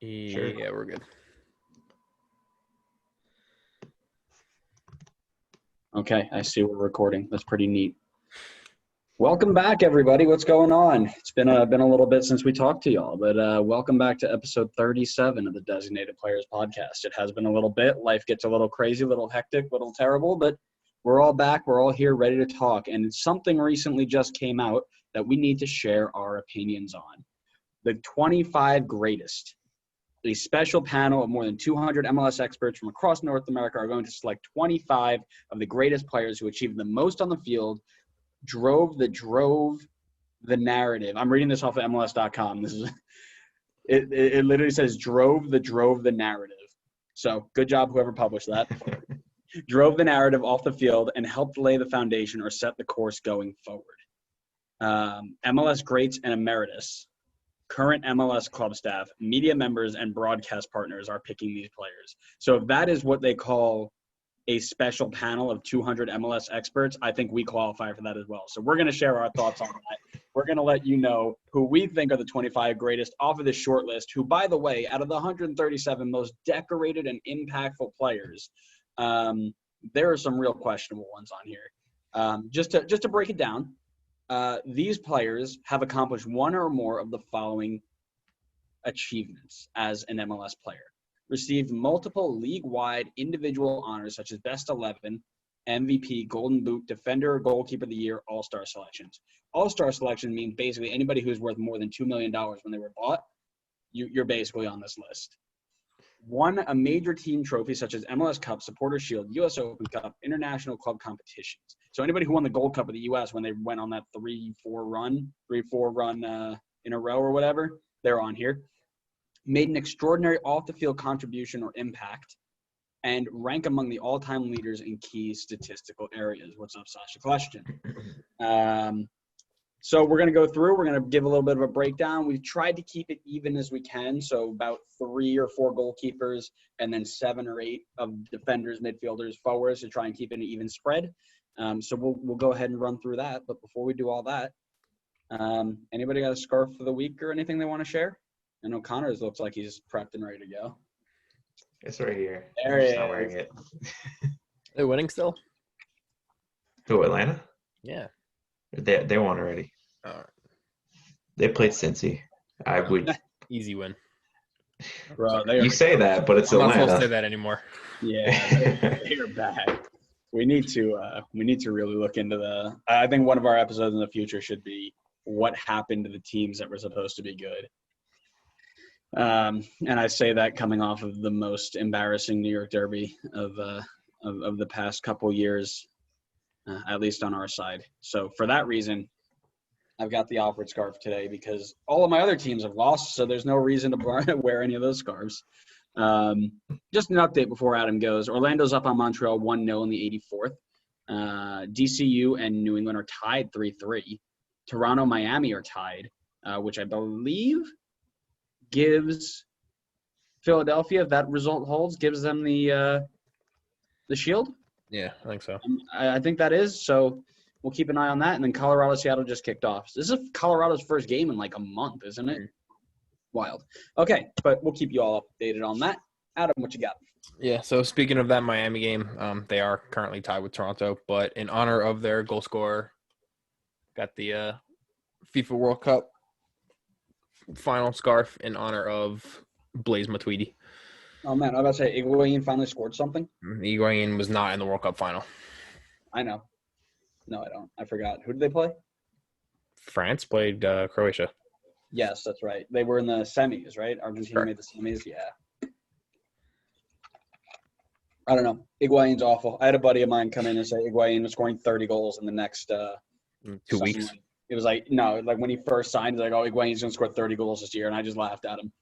Sure. Yeah, we're good. Okay, I see we're recording. That's pretty neat. Welcome back, everybody. What's going on? It's been a little bit since we talked to y'all, but welcome back to episode 37 of the Designated Players Podcast. It has been a little bit. Life gets a little crazy, a little hectic, a little terrible, but we're all back. We're all here ready to talk, and something recently just came out that we need to share our opinions on. The 25 greatest. A special panel of more than 200 MLS experts from across North America are going to select 25 of the greatest players who achieved the most on the field, drove the narrative. I'm reading this off of MLS.com. This is it literally says drove the narrative. So good job, whoever published that. Drove the narrative off the field and helped lay the foundation or set the course going forward. MLS greats and emeritus, current MLS club staff, media members, and broadcast partners are picking these players. So if that is what they call a special panel of 200 MLS experts, I think we qualify for that as well. So we're going to share our thoughts on that. We're going to let you know who we think are the 25 greatest off of this short list, who, by the way, out of the 137 most decorated and impactful players, there are some real questionable ones on here. Just to break it down, these players have accomplished one or more of the following achievements as an MLS player. Received multiple league-wide individual honors such as Best 11, MVP, Golden Boot, Defender, Goalkeeper of the Year, All-Star selections. All-Star selection means basically anybody who's worth more than $2 million when they were bought, you're basically on this list. Won a major team trophy such as MLS Cup, Supporters Shield, US Open Cup, international club competitions. So anybody who won the Gold Cup of the US when they went on that 3-4 run in a row or whatever, they're on here. Made an extraordinary off-the-field contribution or impact, and rank among the all-time leaders in key statistical areas. What's up, Sasha? Question. So we're going to go through. We're going to give a little bit of a breakdown. We've tried to keep it even as we can, so about 3 or 4 goalkeepers and then 7 or 8 of defenders, midfielders, forwards to try and keep it an even spread. So we'll go ahead and run through that. But before we do all that, anybody got a scarf for the week or anything they want to share? I know Connor's looks like he's prepped and ready to go. It's right here. There I'm he just not is. wearing it. They're winning still? Who, Atlanta? Yeah. They won already. All right. They played Cincy. I would. Easy win. Bro, You say that, but it's I'm not supposed to say Atlanta. that anymore. Yeah, they're bad. We need to really look into I think one of our episodes in the future should be what happened to the teams that were supposed to be good. And I say that coming off of the most embarrassing New York Derby of the past couple years, at least on our side. So for that reason, I've got the Alfred scarf today because all of my other teams have lost, so there's no reason to wear any of those scarves. Just an update before Adam goes. Orlando's up on Montreal 1-0 in the 84th. DCU and New England are tied 3-3. Toronto, Miami are tied, which I believe gives Philadelphia, if that result holds, gives them the shield. Yeah, I think so. I think that is. So we'll keep an eye on that. And then Colorado, Seattle just kicked off. This is Colorado's first game in like a month, isn't it? Wild. Okay, but we'll keep you all updated on that. Adam, what you got? Yeah, so speaking of that Miami game, they are currently tied with Toronto, but in honor of their goal scorer, got the FIFA World Cup final scarf in honor of Blaise Matuidi. Oh, man, I was about to say, Higuain finally scored something? Higuain was not in the World Cup final. I know. No, I don't. I forgot. Who did they play? France played Croatia. Yes, that's right. They were in the semis, right? Argentina made the semis, yeah. I don't know. Higuain's awful. I had a buddy of mine come in and say Higuain was scoring 30 goals in the next 2 weeks. It was like, no, like when he first signed, he's like, oh, Higuain's going to score 30 goals this year. And I just laughed at him.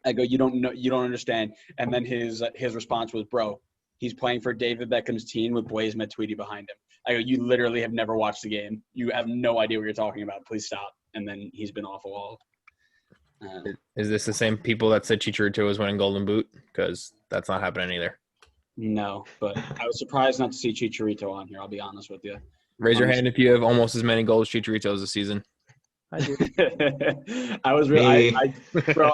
I go, you don't understand. And then his response was, bro, he's playing for David Beckham's team with Blaise Matuidi behind him. I go, you literally have never watched the game. You have no idea what you're talking about. Please stop. And then he's been awful all. Is this the same people that said Chicharito was winning Golden Boot? Because that's not happening either. No, but I was surprised not to see Chicharito on here. I'll be honest with you. Raise your hand if you have almost as many goals as Chicharito this season. I do. I was really, Me. bro,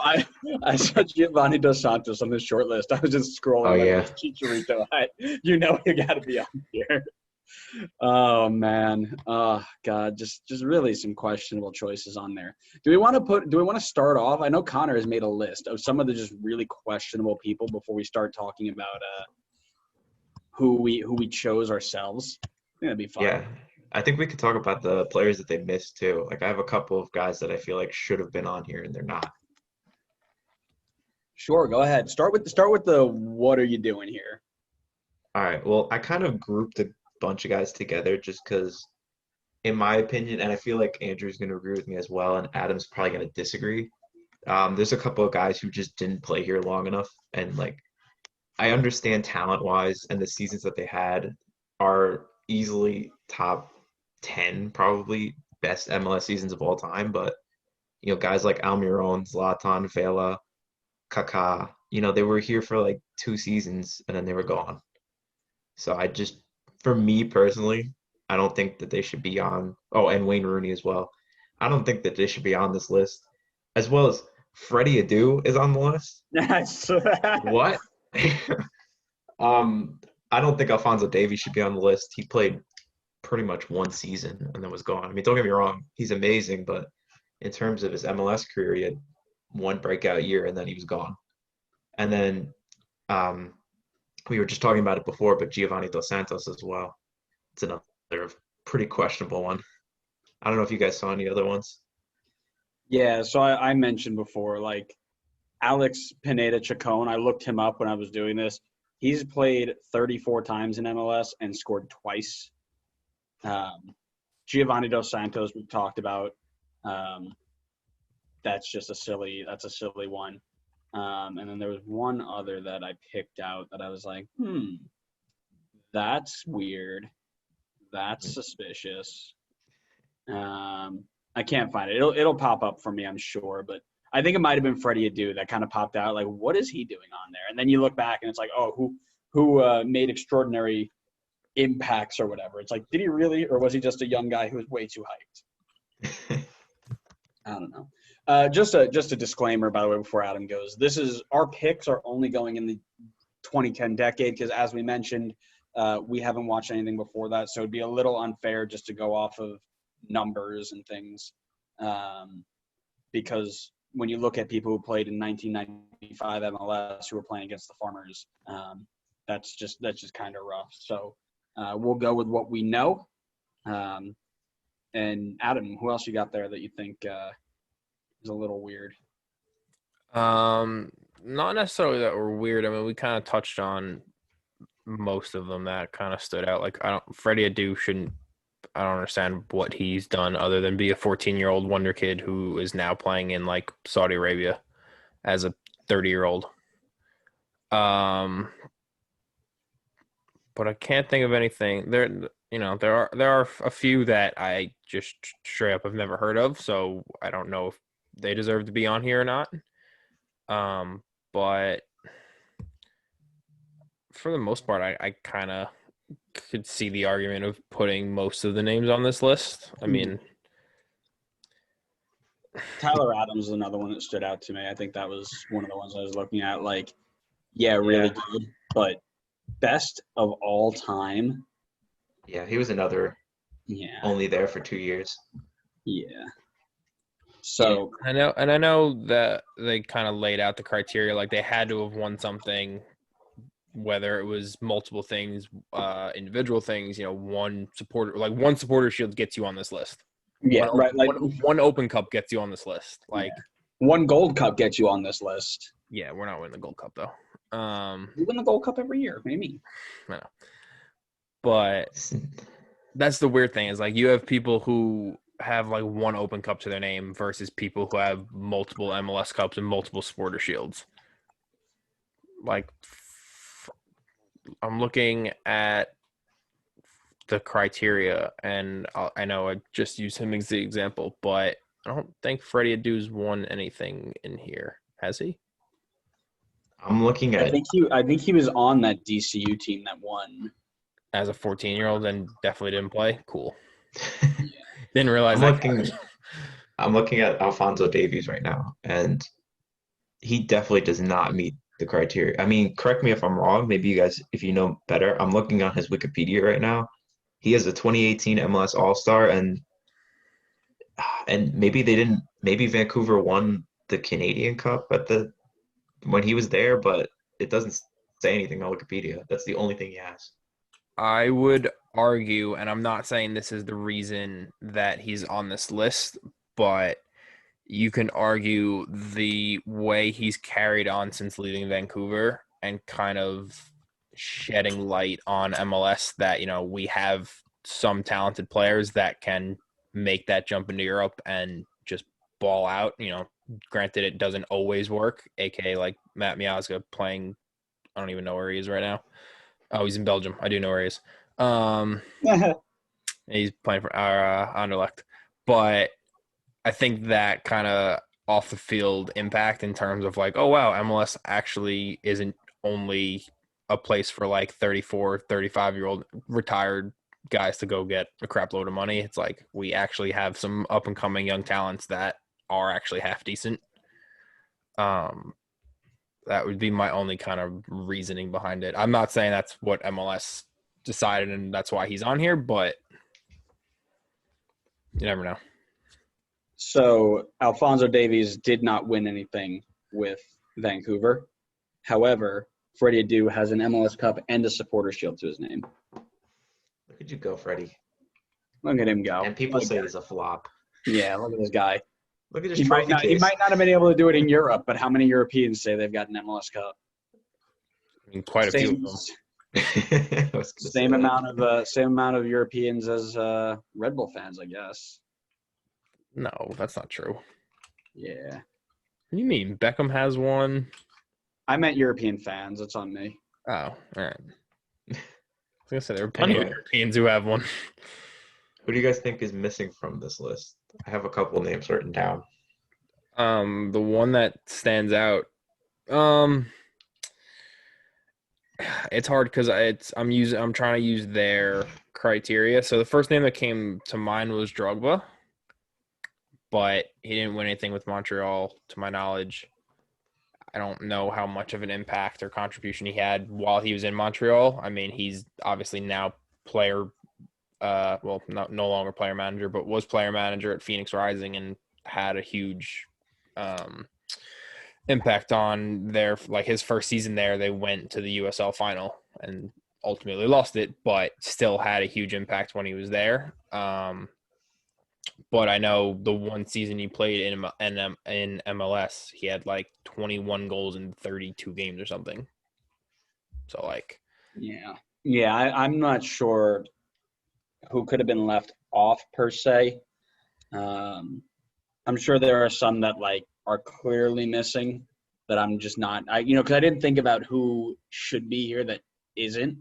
I saw Giovanni Dos Santos on this short list. I was just scrolling Oh, like, yeah. it's Chicharito. You got to be on here. Oh man. Oh God. Just really some questionable choices on there. Do we want to start off? I know Connor has made a list of some of the just really questionable people before we start talking about who we chose ourselves. I think that'd be fun. Yeah. I think we could talk about the players that they missed too. Like I have a couple of guys that I feel like should have been on here and they're not. Sure, go ahead. Start with the what are you doing here? All right. Well, I kind of grouped a bunch of guys together just because, in my opinion, and I feel like Andrew's going to agree with me as well, and Adam's probably going to disagree. There's a couple of guys who just didn't play here long enough, and like I understand talent-wise, and the seasons that they had are easily top 10, probably best MLS seasons of all time. But guys like Almiron, Zlatan, Vela, Kaká, they were here for like 2 seasons and then they were gone. So for me personally, I don't think that they should be on. Oh, and Wayne Rooney as well. I don't think that they should be on this list, as well as Freddie Adu is on the list. What? I don't think Alphonso Davies should be on the list. He played pretty much 1 season and then was gone. I mean, don't get me wrong, he's amazing, but in terms of his MLS career, he had one breakout year and then he was gone. And then we were just talking about it before, but Giovanni Dos Santos as well. It's another pretty questionable one. I don't know if you guys saw any other ones. Yeah, so I mentioned before, like Alex Pineda Chacon, I looked him up when I was doing this. He's played 34 times in MLS and scored twice. Giovanni Dos Santos, we've talked about. That's a silly one. And then there was one other that I picked out that I was like, that's weird. That's suspicious. I can't find it. It'll pop up for me, I'm sure. But I think it might have been Freddie Adu that kind of popped out. Like, what is he doing on there? And then you look back and it's like, oh, who made extraordinary impacts or whatever. It's like, did he really, or was he just a young guy who was way too hyped? I don't know. Just a disclaimer, by the way, before Adam goes. Our picks are only going in the 2010 decade because, as we mentioned, we haven't watched anything before that, so it'd be a little unfair just to go off of numbers and things. Because when you look at people who played in 1995 MLS who were playing against the Farmers, that's just kind of rough. So we'll go with what we know. And Adam, who else you got there that you think is a little weird? Not necessarily that were weird. I mean, we kind of touched on most of them that kind of stood out. Like, Freddie Adu shouldn't. I don't understand what he's done other than be a 14-year-old wonder kid who is now playing in like Saudi Arabia as a 30-year-old. But I can't think of anything. There are a few that I just straight up have never heard of, so I don't know if they deserve to be on here or not. But for the most part, I kind of could see the argument of putting most of the names on this list. I mean, Tyler Adams is another one that stood out to me. I think that was one of the ones I was looking at. Like, really good, but best of all time. Yeah, he was another. Yeah. Only there for 2 years. Yeah. So I know that they kind of laid out the criteria, like they had to have won something, whether it was multiple things, individual things. One supporter shield gets you on this list. Yeah, right. Like one Open Cup gets you on this list. Like one Gold Cup gets you on this list. Yeah, we're not winning the Gold Cup though. We win the Gold Cup every year. What do you mean? I know. But that's the weird thing is like you have people who have like one Open Cup to their name versus people who have multiple MLS Cups and multiple supporter shields. Like I'm looking at the criteria, and I know I just used him as the example, but I don't think Freddie Adu's won anything in here. Has he? I'm looking at. I think he was on that DCU team that won As a 14-year-old and definitely didn't play. Cool. Didn't realize I'm that. looking. I'm looking at Alphonso Davies right now, and he definitely does not meet the criteria. I mean, correct me if I'm wrong. Maybe you guys, if you know better, I'm looking on his Wikipedia right now. He is a 2018 MLS All-Star, and maybe they didn't. Maybe Vancouver won the Canadian Cup at the when he was there, but it doesn't say anything on Wikipedia. That's the only thing he has. I would argue, and I'm not saying this is the reason that he's on this list, but you can argue the way he's carried on since leaving Vancouver and kind of shedding light on MLS that, we have some talented players that can make that jump into Europe and just ball out. Granted, it doesn't always work, aka like Matt Miazga playing. I don't even know where he is right now. Oh, he's in Belgium. I do know where he is. He's playing for Anderlecht. But I think that kind of off the field impact in terms of like, oh, wow, MLS actually isn't only a place for like 34, 35-year-old retired guys to go get a crap load of money. It's like we actually have some up and coming young talents that are actually half decent. That would be my only kind of reasoning behind it. I'm not saying that's what MLS decided and that's why he's on here, but you never know. So Alphonso Davies did not win anything with Vancouver. However, Freddie Adu has an MLS Cup and a Supporter Shield to his name. Look at you go, Freddie. Look at him go. And people say he's a flop. Yeah, look at this guy. Look at his He trophy might case. not have been able to do it in Europe, but how many Europeans say they've got an MLS Cup? I mean, quite a few of them. Same amount of Europeans as Red Bull fans, I guess. No, that's not true. Yeah. What do you mean? Beckham has one? I meant European fans. It's on me. Oh, all right. I was going to say there are plenty of Europeans who have one. Who do you guys think is missing from this list? I have a couple names written down. The one that stands out, it's hard because I'm trying to use their criteria. So the first name that came to mind was Drogba, but he didn't win anything with Montreal, to my knowledge. I don't know how much of an impact or contribution he had while he was in Montreal. I mean, he's obviously now player, no longer player manager, but was player manager at Phoenix Rising and had a huge impact on his first season there. They went to the USL final and ultimately lost it, but still had a huge impact when he was there. But I know the one season he played in MLS, he had like 21 goals in 32 games or something. So yeah, I'm not sure who could have been left off per se. I'm sure there are some that are clearly missing that I'm just not. Because I didn't think about who should be here that isn't,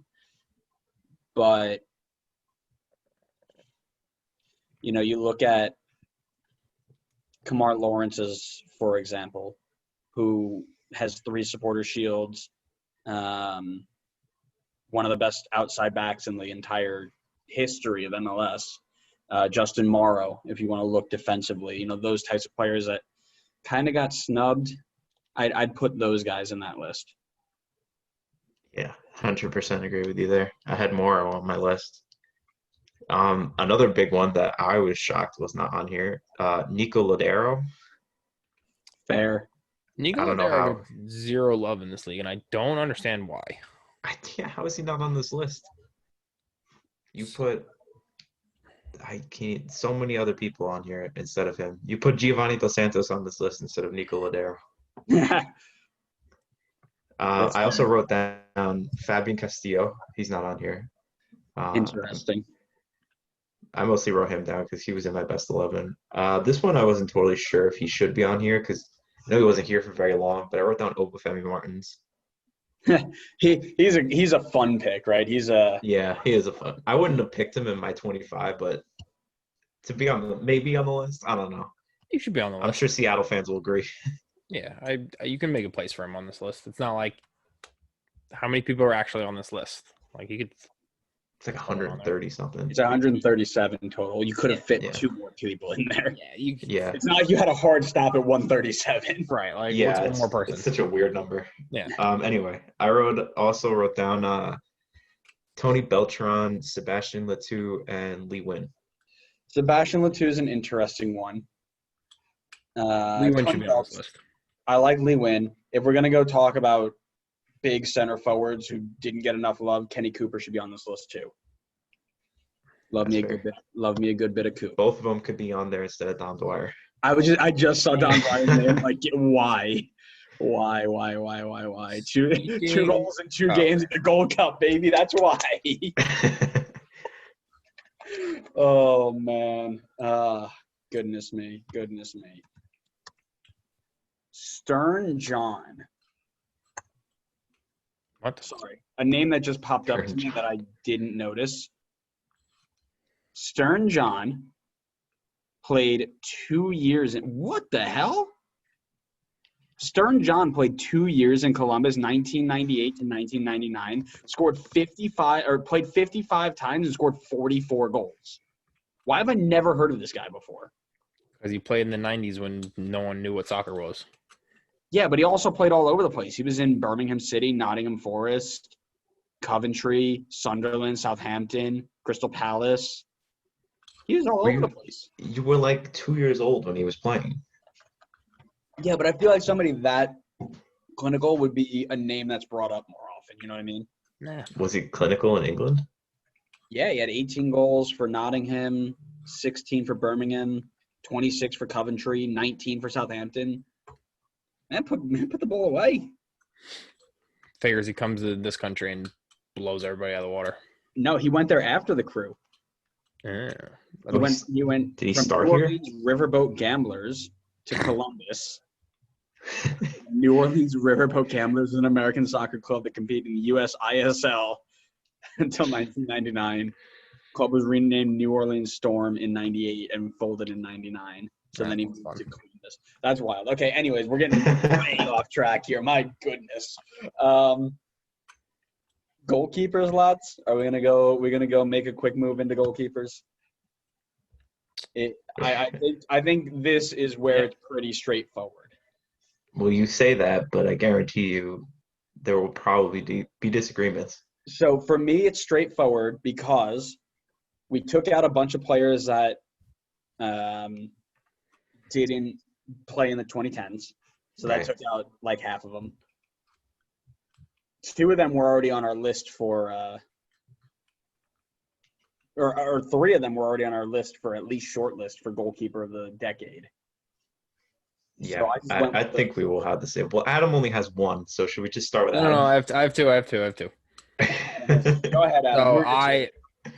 but. You look at Kamar Lawrence's, for example, who has 3 supporter shields, one of the best outside backs in the entire history of MLS. Justin Morrow, if you want to look defensively, those types of players that kind of got snubbed. I'd put those guys in that list. Yeah, 100% agree with you there. I had Morrow on my list. Another big one that I was shocked was not on here. Nico Lodero. Fair. Nico I don't know how. Lodero gets 0 love in this league, and I don't understand why. How is he not on this list? You put so many other people on here instead of him. You put Giovanni Dos Santos on this list instead of Nico Lodero. I also wrote down Fabian Castillo. He's not on here. Interesting. I mostly wrote him down because he was in my best 11. This one I wasn't totally sure if he should be on here because I know he wasn't here for very long, but I wrote down Obafemi Martins. he's a fun pick, right? He is a fun. I wouldn't have picked him in my 25, but to be maybe on the list, I don't know. He should be on the list. I'm sure Seattle fans will agree. Yeah, you can make a place for him on this list. It's not like how many people are actually on this list. Like you could It's like 130 something. It's 137 total. You could have fit Yeah. 2 more people in there. Yeah. It's not like you had a hard stop at 137. Right. Like, Yeah, what's one it's, more person? it's such a weird number. Yeah. Anyway, I wrote down Tony Beltran, Sebastian Letou, and Lee Win. Sebastian Letou is an interesting one. Lee Win should be on this list. I like Lee Win. If we're going to go talk about big center forwards who didn't get enough love, Kenny Cooper should be on this list too. Love me a good bit of Cooper. Both of them could be on there instead of Dom Dwyer. I just saw Don Dwyer's name. Like, why? Why? Two goals in 2 games in the Gold Cup, baby. That's why. Oh man. Goodness me. Stern John. What? Sorry. A name that just popped up to me that I didn't notice. Stern John played 2 years in – what the hell? Stern John played 2 years in Columbus, 1998 to 1999, played 55 times and scored 44 goals. Why have I never heard of this guy before? Because he played in the 90s when no one knew what soccer was. Yeah, but he also played all over the place. He was in Birmingham City, Nottingham Forest, Coventry, Sunderland, Southampton, Crystal Palace. He was all over the place. You were like 2 years old when he was playing. Yeah, but I feel like somebody that clinical would be a name that's brought up more often. You know what I mean? Nah. Was he clinical in England? Yeah, he had 18 goals for Nottingham, 16 for Birmingham, 26 for Coventry, 19 for Southampton. Man, put the ball away. Figures he comes to this country and blows everybody out of the water. No, he went there after the Crew. Yeah. He went Did he from start New here? Orleans Riverboat Gamblers to Columbus. New Orleans Riverboat Gamblers is an American soccer club that competed in the U.S. ISL until 1999. Club was renamed New Orleans Storm in 98 and folded in 99. So then he moved to Columbus. That's wild. Okay, anyways, we're getting way off track here. My goodness. Goalkeepers, lads. Are we gonna go? We're gonna go make a quick move into goalkeepers. I think this is where it's pretty straightforward. Well, you say that, but I guarantee you there will probably be disagreements. So for me, it's straightforward because we took out a bunch of players that didn't play in the 2010s. So that took out like half of them. 2 of them were already on our list for or 3 of them were already on our list for at least short list for goalkeeper of the decade. Yeah, So I think we will have the same. Well, Adam only has 1, so should we just start with Adam? No, I have two. Go ahead, Adam.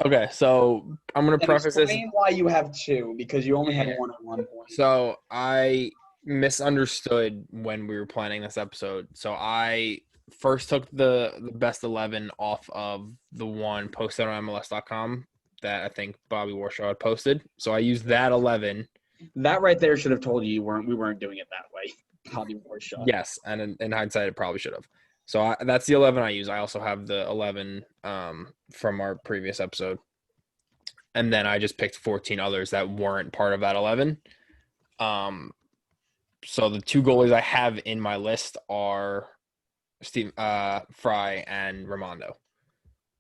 Okay, so I'm going to preface this. Explain why you have 2, because you only had 1 at one point. So I misunderstood when we were planning this episode. So I first took the best 11 off of the one posted on MLS.com that I think Bobby Warshaw had posted. So I used that 11. That right there should have told you we weren't doing it that way. Bobby Warshaw. Yes, and in hindsight, it probably should have. So that's the 11 I use. I also have the 11 from our previous episode. And then I just picked 14 others that weren't part of that 11. So the 2 goalies I have in my list are Steve Fry and Raimondo.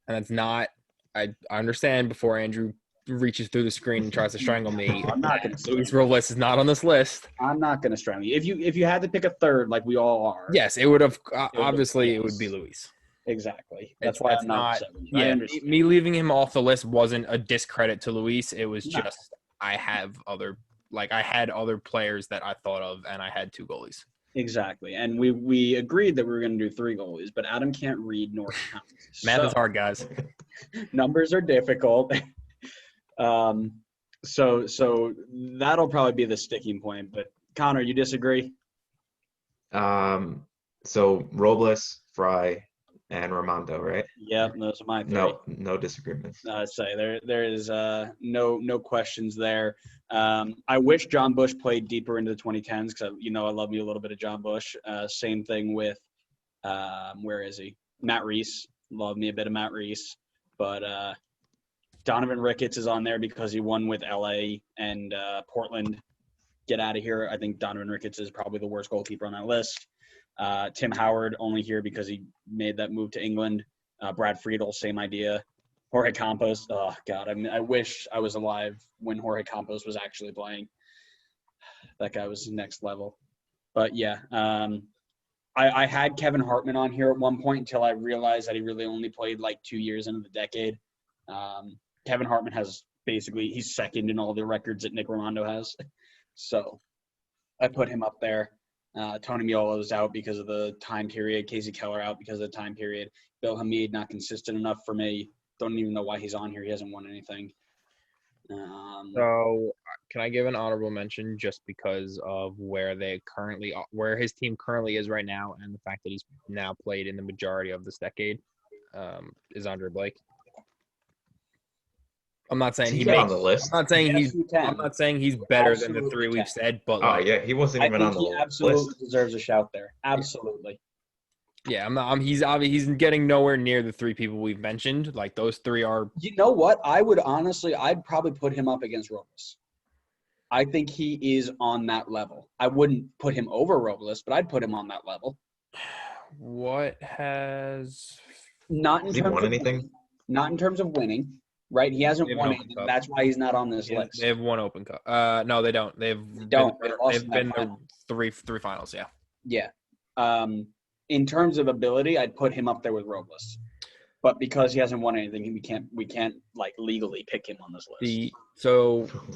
And it's not – I understand before Andrew reaches through the screen and tries to strangle me. I'm not going to. Luis Robles is not on this list. I'm not going to strangle you. If you had to pick a third, like we all are. Yes, it would have obviously it would be Luis. Exactly. That's why I'm not. Yeah, me leaving him off the list wasn't a discredit to Luis. It was just I had other players that I thought of, and I had 2 goalies. Exactly, and we agreed that we were going to do 3 goalies, but Adam can't read nor count. Math is hard, guys. Numbers are difficult. So that'll probably be the sticking point. But Connor, you disagree? So Robles, Fry, and Raimondo, right? Yeah, those are my 3. No disagreements. I'd say there is no questions there. I wish John Bush played deeper into the 2010s because I love me a little bit of John Bush. Same thing with where is he? Matt Reese. Love me a bit of Matt Reese, but Donovan Ricketts is on there because he won with LA and Portland. Get out of here. I think Donovan Ricketts is probably the worst goalkeeper on that list. Tim Howard only here because he made that move to England. Brad Friedel, same idea. Jorge Campos. Oh, God. I mean, I wish I was alive when Jorge Campos was actually playing. That guy was next level. But, yeah. I had Kevin Hartman on here at one point until I realized that he really only played like 2 years into the decade. Kevin Hartman has basically – he's second in all the records that Nick Rimando has. So I put him up there. Tony Miolo is out because of the time period. Casey Keller out because of the time period. Bill Hamid not consistent enough for me. Don't even know why he's on here. He hasn't won anything. So can I give an honorable mention just because of where his team currently is right now and the fact that he's now played in the majority of this decade is Andre Blake. I'm not saying He's on the list. I'm not saying he's better than the three we've said, but yeah, he wasn't even on the list. He absolutely deserves a shout there. Absolutely. Yeah, he's getting nowhere near the three people we've mentioned. Like those three are. You know what? I'd probably put him up against Robles. I think he is on that level. I wouldn't put him over Robles, but I'd put him on that level. What has Has he won anything? Not in terms of winning. Right, he hasn't won anything. That's why he's not on this list. They have one Open Cup. No, they don't. They've been the three finals. Yeah. Yeah. In terms of ability, I'd put him up there with Robles, but because he hasn't won anything, we can't like legally pick him on this list.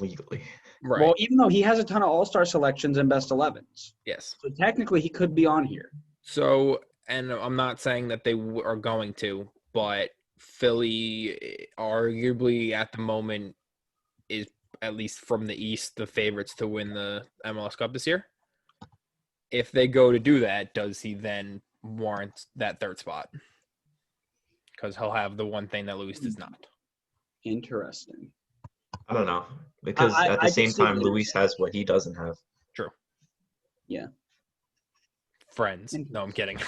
Legally, right? Well, even though he has a ton of All-Star selections and Best 11s, yes. So technically, he could be on here. So, and I'm not saying that they are going to, but Philly, arguably at the moment, is at least from the East the favorites to win the MLS Cup this year. If they go to do that, does he then warrant that third spot? Because he'll have the one thing that Luis does not. Interesting. I don't know. Because at the same time, Luis has what he doesn't have. True. Yeah. Friends. No, I'm kidding.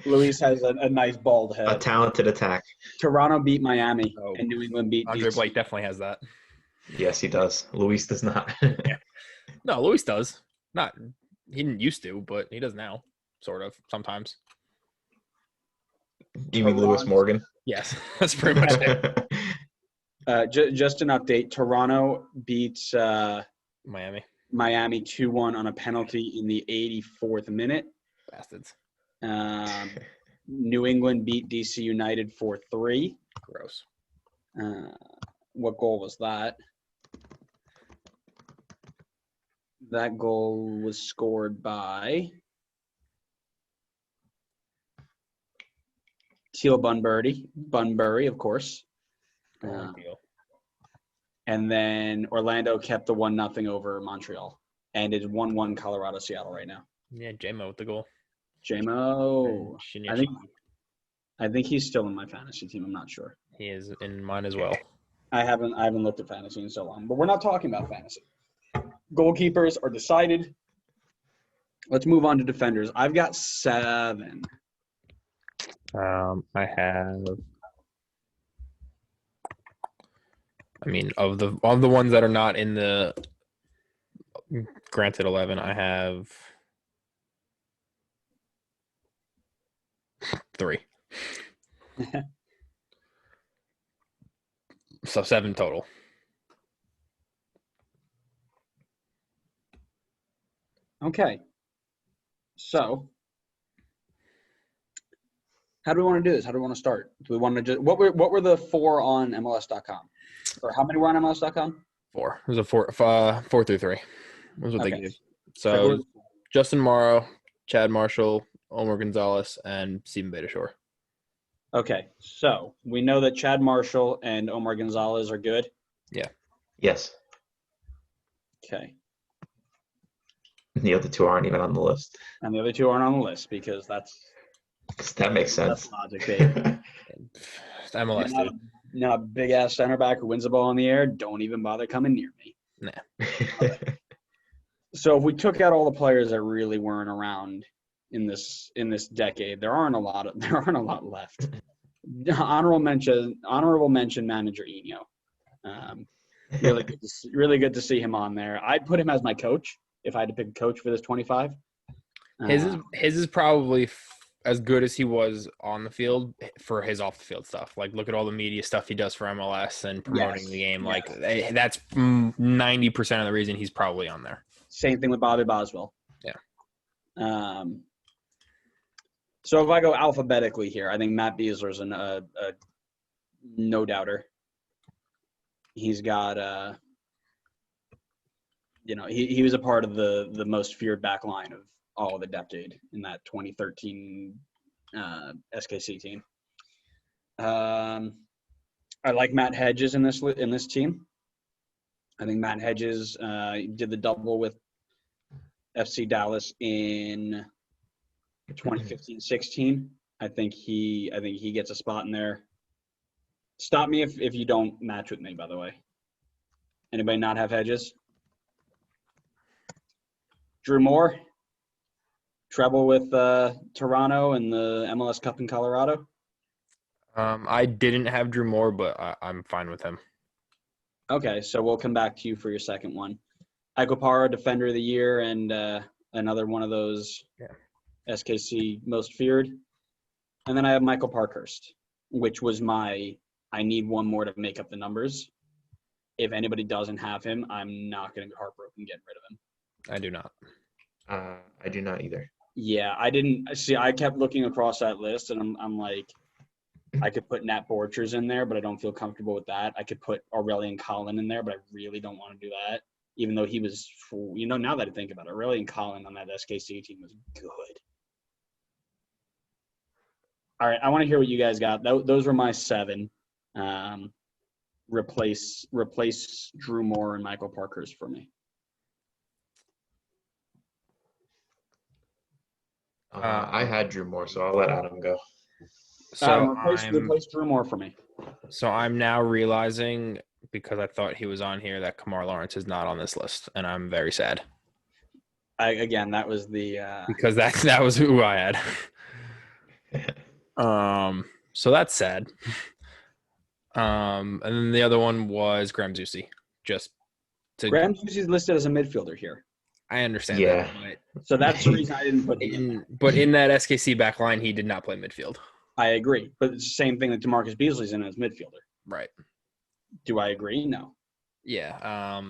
Luis has a nice bald head. A talented attack. Toronto beat Miami, and New England beat Andre DC. Blake definitely has that. Yes, he does. Luis does not. Yeah. No, Luis does. He didn't used to, but he does now, sort of, sometimes. You mean Lewis Morgan? Yes, that's pretty much it. Just an update. Toronto beats Miami 2-1 on a penalty in the 84th minute. Bastards. New England beat DC United 4-3. Gross. What goal was that? That goal was scored by Teal Bunbury, of course. And then Orlando kept the 1-0 over Montreal. And it's 1-1 Colorado Seattle right now. Yeah, J-Mo with the goal. J-Mo. I think he's still in my fantasy team. I'm not sure. He is in mine as well. I haven't looked at fantasy in so long. But we're not talking about fantasy. Goalkeepers are decided. Let's move on to defenders. I've got 7. I have. I mean, of the ones that are not in the granted 11, I have 3. So 7 total. Okay. So, how do we want to do this? How do we want to start? Do we want to just what were the 4 on MLS.com? Or how many were on MLS.com? 4. It was a 4 through 3. That's what they gave. So Justin Morrow, Chad Marshall, Omar Gonzalez, and Steven Beitashour. Okay, so we know that Chad Marshall and Omar Gonzalez are good. Yeah. Yes. Okay. The other 2 aren't even on the list. And the other 2 aren't on the list because that makes sense. That's logic, babe. MLS, dude. Now, a big-ass center back who wins the ball in the air, don't even bother coming near me. Nah. So if we took out all the players that really weren't around in this decade, there aren't a lot left. Honorable mention manager Eno. Really good to see him on there. I'd put him as my coach if I had to pick a coach for this 25. His is probably as good as he was on the field for his off the field stuff. Like, look at all the media stuff he does for MLS and promoting the game. Like, that's 90% of the reason he's probably on there. Same thing with Bobby Boswell. Yeah. So if I go alphabetically here, I think Matt Beasler's a no-doubter. He's got, he was a part of the most feared back line of all of the decade in that 2013 SKC team. I like Matt Hedges in this team. I think Matt Hedges did the double with FC Dallas in 2015-16. I think he gets a spot in there. Stop me if you don't match with me, by the way. Anybody not have Hedges? Drew Moore, treble with Toronto and the MLS Cup in Colorado. I didn't have Drew Moore, but I'm fine with him. Okay, so we'll come back to you for your second one. Ike Opara, Defender of the Year, and another one of those SKC most feared. And then I have Michael Parkhurst, which was I need one more to make up the numbers. If anybody doesn't have him, I'm not going to be heartbroken getting rid of him. I do not. I do not either. Yeah, I didn't see. I kept looking across that list, and I'm like, I could put Nat Borchers in there, but I don't feel comfortable with that. I could put Aurelian Collin in there, but I really don't want to do that. Even though he was, now that I think about it, Aurelian Collin on that SKC team was good. All right, I want to hear what you guys got. Those were my 7. Replace Drew Moore and Michael Parkhurst for me. I had Drew Moore, so I'll let Adam go. So replace Drew Moore for me. So I'm now realizing, because I thought he was on here, that Kamar Lawrence is not on this list, and I'm very sad. That was the because that was who I had. So that's sad. And then the other one was Graham Zusi. Graham Zusi's listed as a midfielder here. I understand that. So that's the reason I didn't put him in. But in that SKC back line, he did not play midfield. I agree. But it's the same thing that DeMarcus Beasley's in as midfielder. Right. Do I agree? No. Yeah.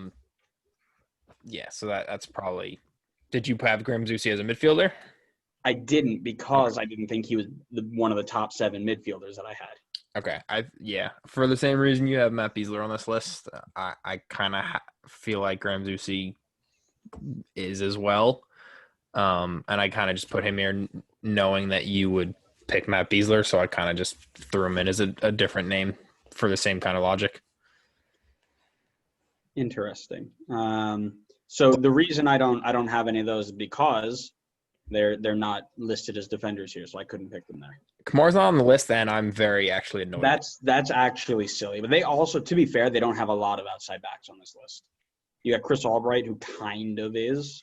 So that's probably – did you have Graham Zusi as a midfielder? I didn't, because I didn't think he was one of the top 7 midfielders that I had. Okay. For the same reason you have Matt Beasler on this list, I kind of feel like Graham Zusi is as well. And I kind of just put him here knowing that you would pick Matt Beasler, so I kind of just threw him in as a different name for the same kind of logic. Interesting. So the reason I don't have any of those is because they're not listed as defenders here, so I couldn't pick them there. Kamar's not on the list, and I'm very actually annoyed. That's actually silly. But they also, to be fair, they don't have a lot of outside backs on this list. You got Chris Albright, who kind of is.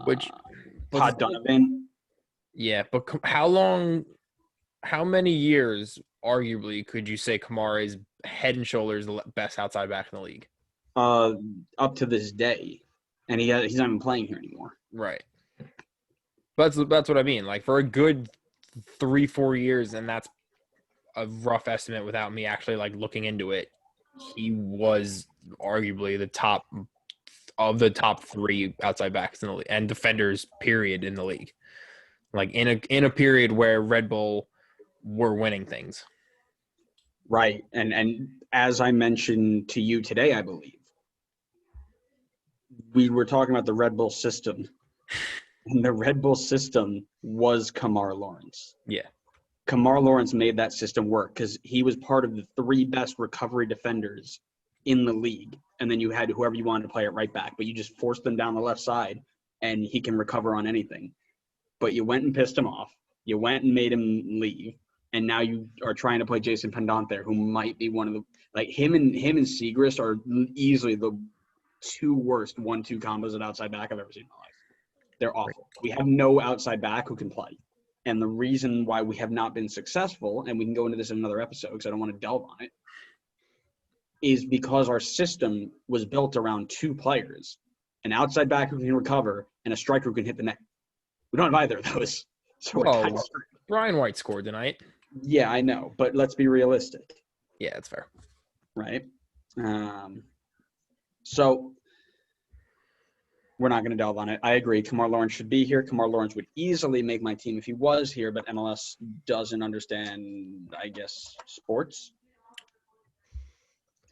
Which Todd Donovan. Yeah, but how many years, arguably, could you say Kamara is head and shoulders the best outside back in the league? Up to this day. And he's not even playing here anymore. Right. That's what I mean. Like, for a good 3-4 years, and that's a rough estimate without me actually, like, looking into it, he was arguably the top 3 outside backs in the league and defenders, period, in the league. Like, in a period where Red Bull were winning things. Right. And as I mentioned to you today, I believe, we were talking about the Red Bull system, and the Red Bull system was Kamar Lawrence. Yeah. Kamar Lawrence made that system work because he was part of the 3 best recovery defenders in the league. And then you had whoever you wanted to play at right back, but you just forced them down the left side, and he can recover on anything. But you went and pissed him off. You went and made him leave, and now you are trying to play Jason Pendant there, who might be one of the – like him and Segrist are easily the 2 worst 1-2 combos at outside back I've ever seen in my life. They're awful. We have no outside back who can play. and the reason why we have not been successful, and we can go into this in another episode because I don't want to delve on it, is because our system was built around two players, an outside back who can recover and a striker who can hit the net. We don't have either of those. So we're kind of screwed. Brian White scored tonight. Yeah, I know, but let's be realistic. Yeah, that's fair. Right? So we're not going to delve on it. I agree. Kamar Lawrence should be here. Kamar Lawrence would easily make my team if he was here, but MLS doesn't understand, I guess, sports.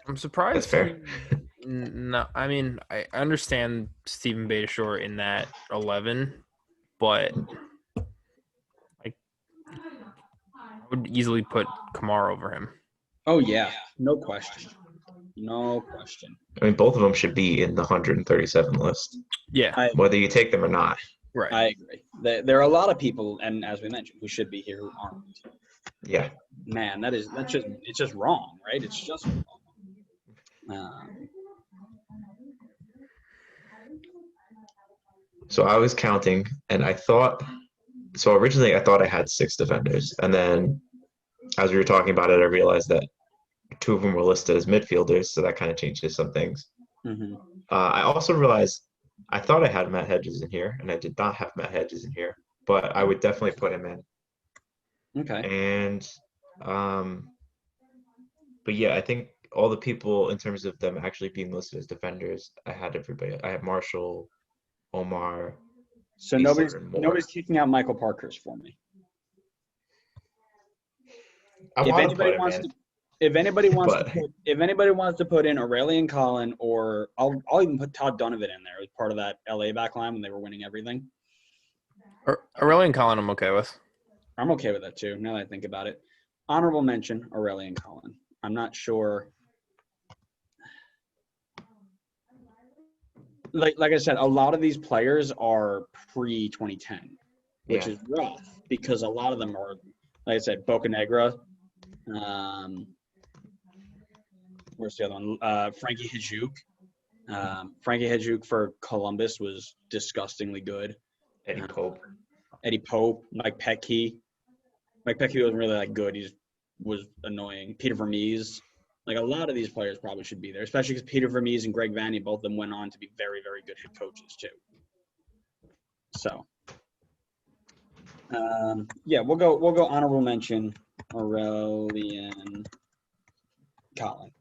I'm surprised. That's fair. No, I mean, I understand Stephen Betashore in that 11, but I would easily put Kamar over him. Oh, yeah. No question. No question. I mean, both of them should be in the 137 list, Yeah, whether you take them or not. right. I agree. There are a lot of people, and as we mentioned, who should be here who aren't. Yeah. Man, it's just wrong, right? It's just wrong. So I was counting, and originally I thought I had 6 defenders, and then as we were talking about it, I realized that 2 of them were listed as midfielders, so that kind of changes some things. Mm-hmm. I also realized I thought I had Matt Hedges in here, and I did not have Matt Hedges in here, but I would definitely put him in. Okay. And, but yeah, I think all the people in terms of them actually being listed as defenders, I had everybody. I had Marshall, Omar. So nobody's kicking out Michael Parkhurst for me. If anybody wants to put in Aurelian Collin, or I'll even put Todd Donovan in there as part of that LA back line when they were winning everything. Aurelian Collin, I'm okay with. I'm okay with that too, now that I think about it. Honorable mention, Aurelian Collin. I'm not sure. Like I said, a lot of these players are pre-2010, which is rough because a lot of them are, like I said, Bocanegra. Where's the other one? Frankie Hijuk. Frankie Hijuk for Columbus was disgustingly good. Eddie Pope. Mike Petke. Mike Petke wasn't really that good. He just was annoying. Peter Vermees. Like, a lot of these players probably should be there, especially because Peter Vermees and Greg Vanney, both of them went on to be very, very good head coaches too. So, yeah, we'll go honorable mention Aurelian Collin.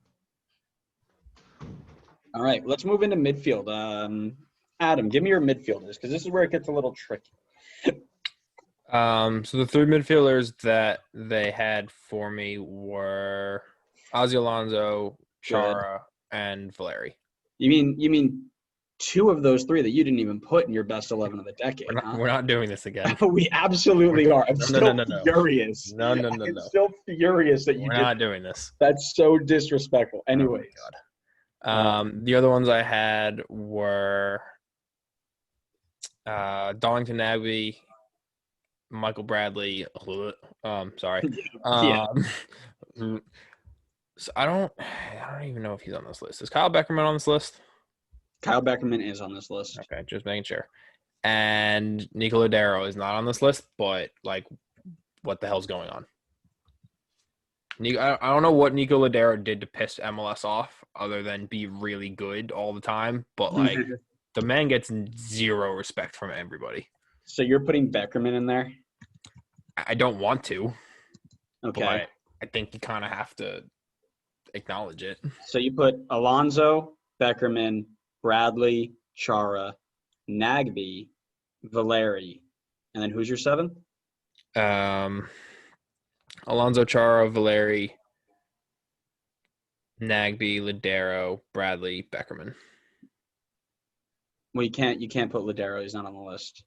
All right, let's move into midfield. Adam, give me your midfielders because this is where it gets a little tricky. So the 3 midfielders that they had for me were Ozzy Alonso, Chara, and Valeri. You mean 2 of those 3 that you didn't even put in your best 11 of the decade? We're not doing this again. We absolutely are. I'm still furious. No. I'm still furious that we're not doing this. That's so disrespectful. Anyways. Oh my God. The other ones I had were Darlington Nagbe, Michael Bradley. Sorry. So I don't even know if he's on this list. Is Kyle Beckerman on this list? Kyle Beckerman is on this list. Okay, just making sure. And Nico Lodeiro is not on this list, but, like, what the hell's going on? I don't know what Nico Lodeiro did to piss MLS off other than be really good all the time, but, like, the man gets 0 respect from everybody. So you're putting Beckerman in there? I don't want to. Okay. But I think you kind of have to acknowledge it. So you put Alonso, Beckerman, Bradley, Chara, Nagbe, Valeri, and then who's your 7th? Alonso, Chara, Valeri, Nagbe, Lodeiro, Bradley, Beckerman. Well, you can't put Lodeiro. He's not on the list.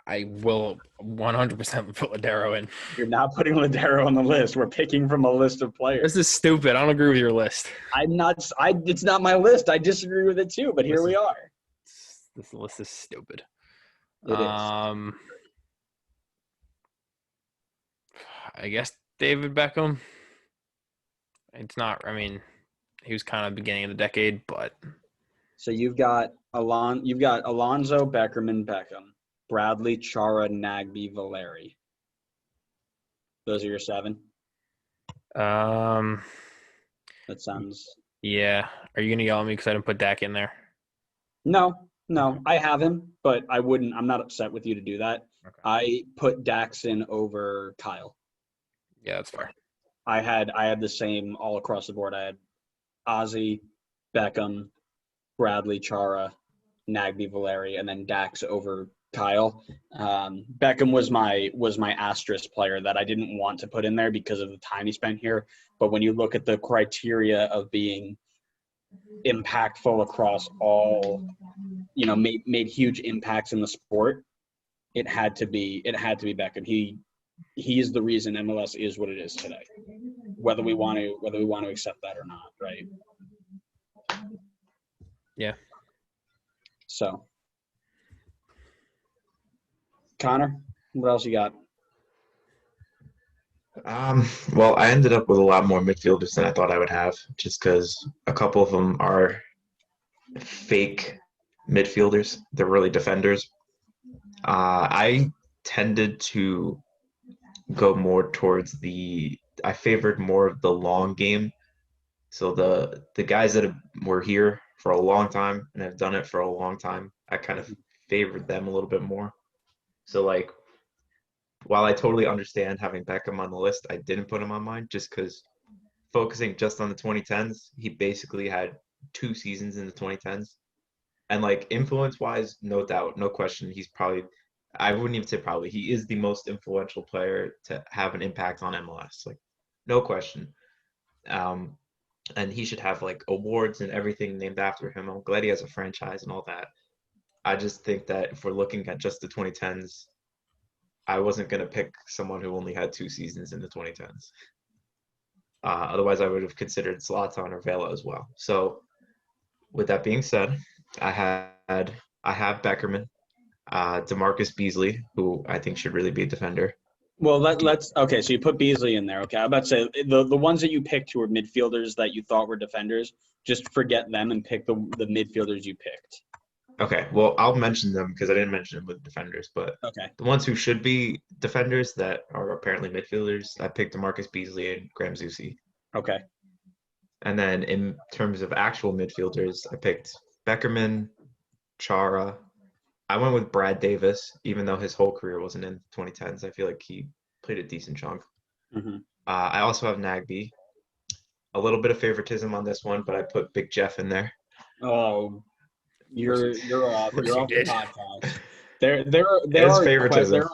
I will 100% put Lodeiro in. You're not putting Lodeiro on the list. We're picking from a list of players. This is stupid. I don't agree with your list. It's not my list. I disagree with it too, but here we are. This list is stupid. It is. I guess David Beckham. It's not, I mean, he was kind of beginning of the decade, but. So you've got Alonso, Beckerman, Beckham, Bradley, Chara, Nagbe, Valeri. Those are your 7? Um, That sounds yeah. Are you gonna yell at me because I didn't put Dak in there? No. I have him, but I'm not upset with you to do that. Okay. I put Daxon over Kyle. Yeah, that's fair. I had the same all across the board. I had Ozzy, Beckham, Bradley, Chara, Nagby, Valeri, and then Dax over Kyle. Beckham was my asterisk player that I didn't want to put in there because of the time he spent here. But when you look at the criteria of being impactful across all, made huge impacts in the sport, it had to be Beckham. He is the reason MLS is what it is today, whether we want to accept that or not, right? Yeah. So, Connor, what else you got? Well, I ended up with a lot more midfielders than I thought I would have, just because a couple of them are fake midfielders. They're really defenders. I tended to go more towards I favored more of the long game. So the guys that were here for a long time and have done it for a long time, I kind of favored them a little bit more. So like, while I totally understand having Beckham on the list, I didn't put him on mine just because focusing just on the 2010s, he basically had 2 seasons in the 2010s. And like influence wise, no doubt, no question, he's probably, I wouldn't even say probably, he is the most influential player to have an impact on MLS. Like, no question. Um, and he should have like awards and everything named after him. I'm glad he has a franchise and all that. I just think that if we're looking at just the 2010s, I wasn't going to pick someone who only had 2 seasons in the 2010s. Otherwise, I would have considered Zlatan or Vela as well. So, with that being said, I have Beckerman, DeMarcus Beasley, who I think should really be a defender. Well, let's okay. So you put Beasley in there. Okay, I'm about to say the ones that you picked who were midfielders that you thought were defenders. Just forget them and pick the midfielders you picked. Okay, well, I'll mention them because I didn't mention them with defenders, but Okay. the ones who should be defenders that are apparently midfielders, I picked DeMarcus Beasley and Graham Zusi. Okay. And then in terms of actual midfielders, I picked Beckerman, Chara. I went with Brad Davis, even though his whole career wasn't in 2010s. I feel like he played a decent chunk. Mm-hmm. I also have Nagby. A little bit of favoritism on this one, but I put Big Jeff in there. Oh, you're off. course You're you off did. the podcast. There It's are favoritism.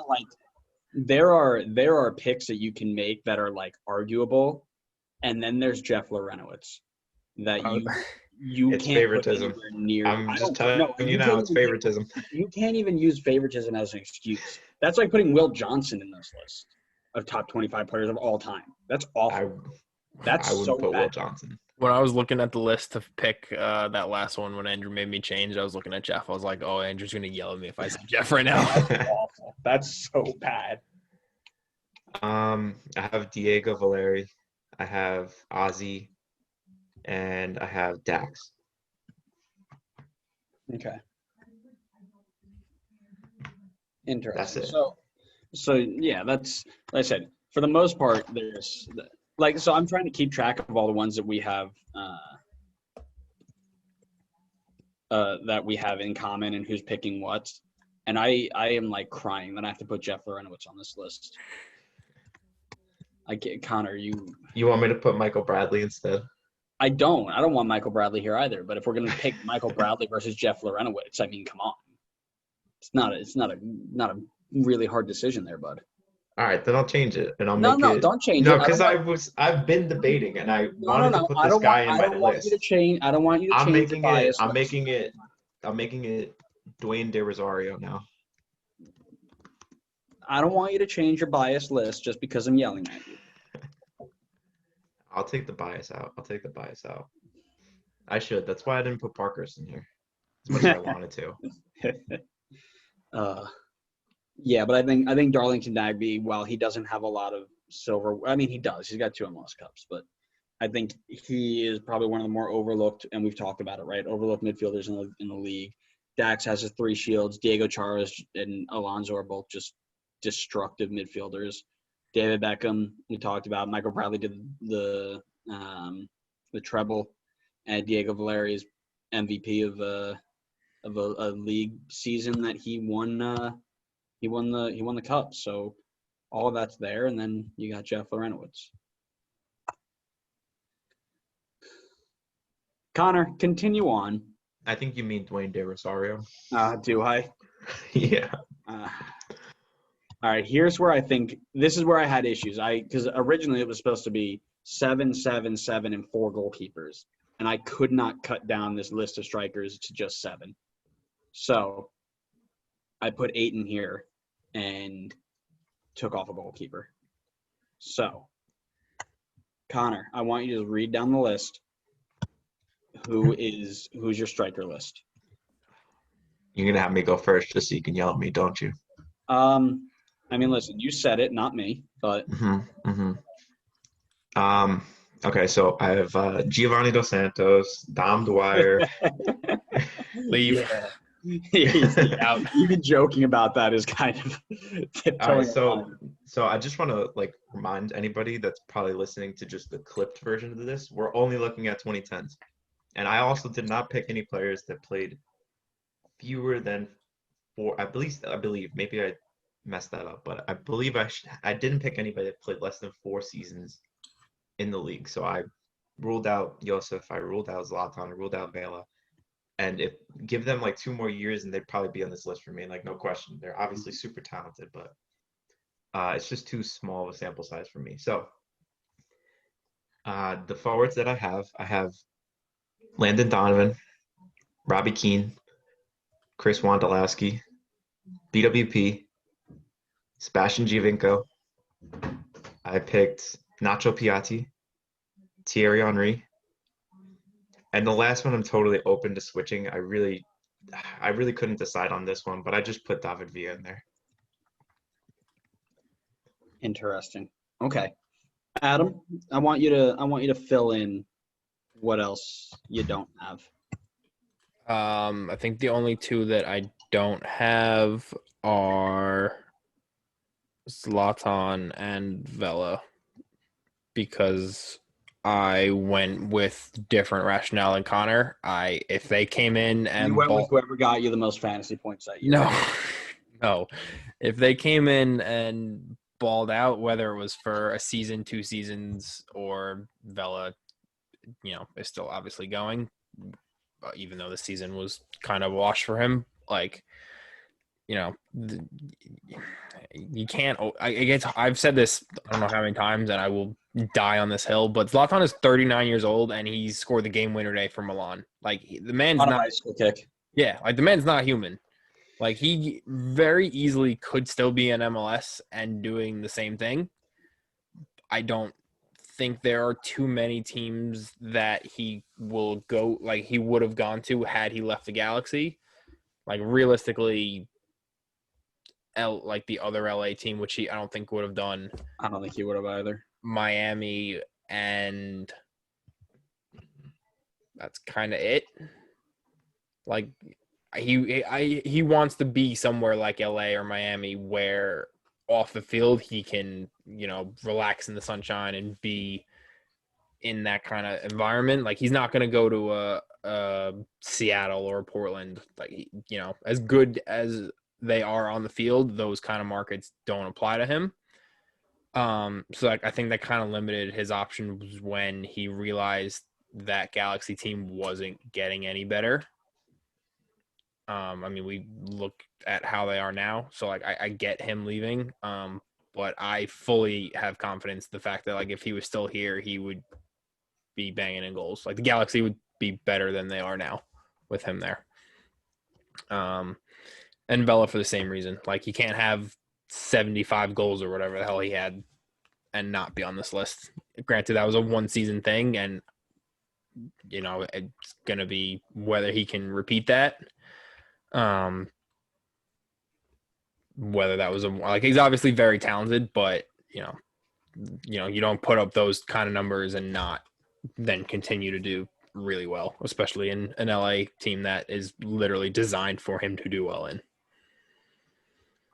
there are picks that you can make that are like arguable, and then there's Jeff Lorenowitz that you It's can't favoritism. put anywhere near. I'm just telling you now, it's favoritism. You can't even use favoritism as an excuse. That's like putting Will Johnson in this list of top 25 players of all time. That's awful. That's I wouldn't so put bad. Will Johnson. When I was looking at the list to pick that last one, when Andrew made me change, I was looking at Jeff. I was like, "Oh, Andrew's gonna yell at me if I say Jeff right now." That's awful. That's so bad. I have Diego Valeri, I have Ozzy, and I have Dax. Okay. Interesting. That's it. So yeah, that's like I said. For the most part, there's like so. I'm trying to keep track of all the ones that we have in common and who's picking what. And I am like crying that I have to put Jeff Lorenowitz on this list. I get Connor. You want me to put Michael Bradley instead? I don't want Michael Bradley here either. But if we're gonna pick Michael Bradley versus Jeff Lorenowitz, I mean, come on. It's not a really hard decision there, bud. All right, then I'll change it, and I'll No, make it. don't change No, it. because I've been debating, and I wanted to put I this don't guy want, in I my don't want list. you to change. I don't want you to I'm change making your it. bias. I'm making it Dwayne De Rosario now. I don't want you to change your bias list just because I'm yelling at you. I'll take the bias out. I should. That's why I didn't put Parkhurst in here as much as I wanted to. Yeah, but I think Darlington Nagbe, while he doesn't have a lot of silver, I mean he does. He's got 2 MLS Cups, but I think he is probably one of the more overlooked, and we've talked about it, right? Overlooked midfielders in the league. Dax has his 3 shields. Diego Charas and Alonso are both just destructive midfielders. David Beckham, we talked about. Michael Bradley did the treble, and Diego Valeri is MVP of a league season that he won. He won the cup. So all of that's there, and then you got Jeff Lorenowitz. Connor, continue on. I think you mean Dwayne De Rosario. Do I? Yeah. All right. Here's where I think this is where I had issues. Because originally it was supposed to be 7, 7, 7, and 4 goalkeepers, and I could not cut down this list of strikers to just 7. So I put 8 in here and took off a goalkeeper. So, Connor, I want you to read down the list. Who's your striker list? You're going to have me go first just so you can yell at me, don't you? I mean, listen, you said it, not me, but. Okay, so I have Giovanni Dos Santos, Dom Dwyer. Leave. Yeah. Out. Even joking about that is kind of All right, so I just want to remind anybody that's probably listening to just the clipped version of this. We're only looking at 2010s, and I also did not pick any players that played fewer than 4. I believe maybe I messed that up, but I believe I didn't pick anybody that played less than 4 seasons in the league. So I ruled out Josef, I ruled out Zlatan, I ruled out Vela. And give them 2 more years and they'd probably be on this list for me. No question. They're obviously super talented, but it's just too small of a sample size for me. So the forwards that I have Landon Donovan, Robbie Keane, Chris Wondolowski, BWP, Sebastian Giovinco. I picked Nacho Piatti, Thierry Henry. And the last one I'm totally open to switching. I really couldn't decide on this one, but I just put David Villa in there. Interesting. Okay. Adam, I want you to fill in what else you don't have. I think the only 2 that I don't have are Zlatan and Vela, because I went with different rationale than Connor. If they came in and you went with whoever got you the most fantasy points that year. No. If they came in and balled out, whether it was for a season, 2 seasons, or Vela, is still obviously going, even though the season was kind of a wash for him. You can't. I've said this I don't know how many times, and I will die on this hill, but Zlatan is 39 years old, and he scored the game winner today for Milan. The man's not a bicycle kick. Yeah, the man's not human. He very easily could still be in MLS and doing the same thing. I don't think there are too many teams that he will go, he would have gone to had he left the Galaxy. Realistically, the other LA team, which I don't think would have done. I don't think he would have either. Miami, and that's kind of it. He wants to be somewhere like LA or Miami where off the field he can, relax in the sunshine and be in that kind of environment. He's not going to go to a Seattle or Portland. As good as they are on the field, those kind of markets don't apply to him. So I think that kind of limited his options when he realized that Galaxy team wasn't getting any better. We look at how they are now, so I get him leaving. But I fully have confidence in the fact that if he was still here, he would be banging in goals. The Galaxy would be better than they are now with him there. And Vela for the same reason. He can't have 75 goals or whatever the hell he had and not be on this list. Granted, that was a 1-season thing, and it's gonna be whether he can repeat that. Whether that was he's obviously very talented, but you don't put up those kind of numbers and not then continue to do really well, especially in an LA team that is literally designed for him to do well in.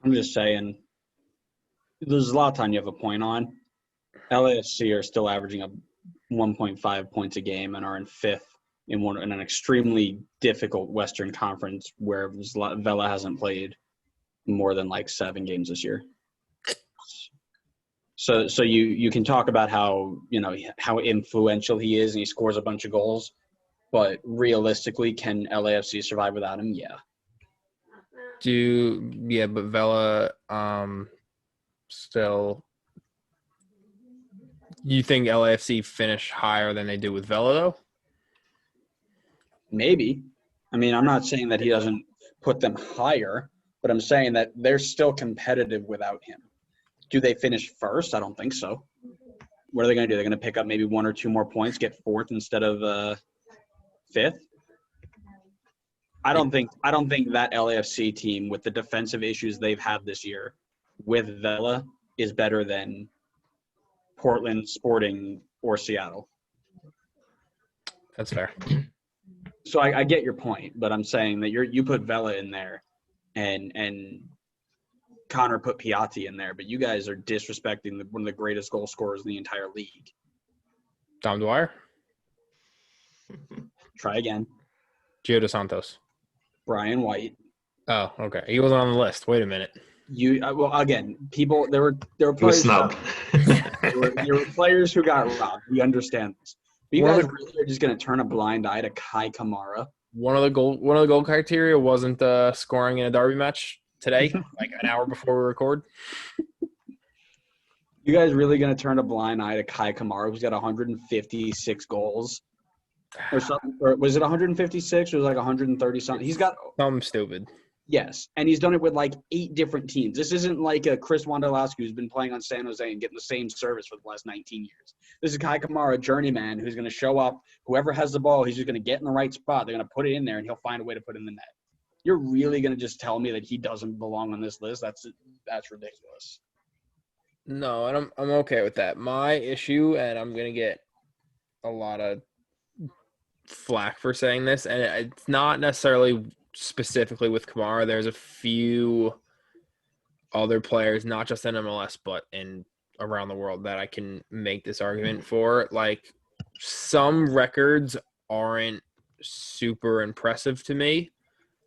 I'm just saying, There's Zlatan you have a point on. LAFC are still averaging up 1.5 points a game and are in fifth in an extremely difficult Western Conference where Vela hasn't played more than like 7 games this year. So you can talk about how influential he is and he scores a bunch of goals, but realistically, can LAFC survive without him? Yeah. But Vela still. You think LAFC finish higher than they do with Vela though? Maybe. I mean, I'm not saying that he doesn't put them higher, but I'm saying that they're still competitive without him. Do they finish first? I don't think so. What are they going to do? They're going to pick up maybe 1 or 2 more points, get fourth instead of fifth? I don't think that LAFC team, with the defensive issues they've had this year with Vela, is better than Portland, Sporting, or Seattle. That's fair. So I get your point, but I'm saying that you put Vela in there and Connor put Piatti in there, but you guys are disrespecting one of the greatest goal scorers in the entire league. Dom Dwyer? Try again. Gio dos Santos. Brian White. Oh, okay. He wasn't on the list. Wait a minute. Again, people there were players snubbed. there were players who got robbed. We understand this. But you guys really are just going to turn a blind eye to Kai Kamara. One of the goal criteria wasn't scoring in a derby match today, like an hour before we record. You guys really going to turn a blind eye to Kai Kamara, who's got 156 goals or something? Or was it 156 or was it like 130 something? He's got something stupid. Yes, and he's done it with like 8 different teams. This isn't like a Chris Wondolowski who's been playing on San Jose and getting the same service for the last 19 years. This is Kai Kamara, journeyman, who's going to show up. Whoever has the ball, he's just going to get in the right spot. They're going to put it in there, and he'll find a way to put it in the net. You're really going to just tell me that he doesn't belong on this list? That's ridiculous. No, and I'm okay with that. My issue, and I'm going to get a lot of flack for saying this, and it's not necessarily specifically with Kamara. There's a few other players, not just in MLS, but in around the world that I can make this argument for. Like, some records aren't super impressive to me.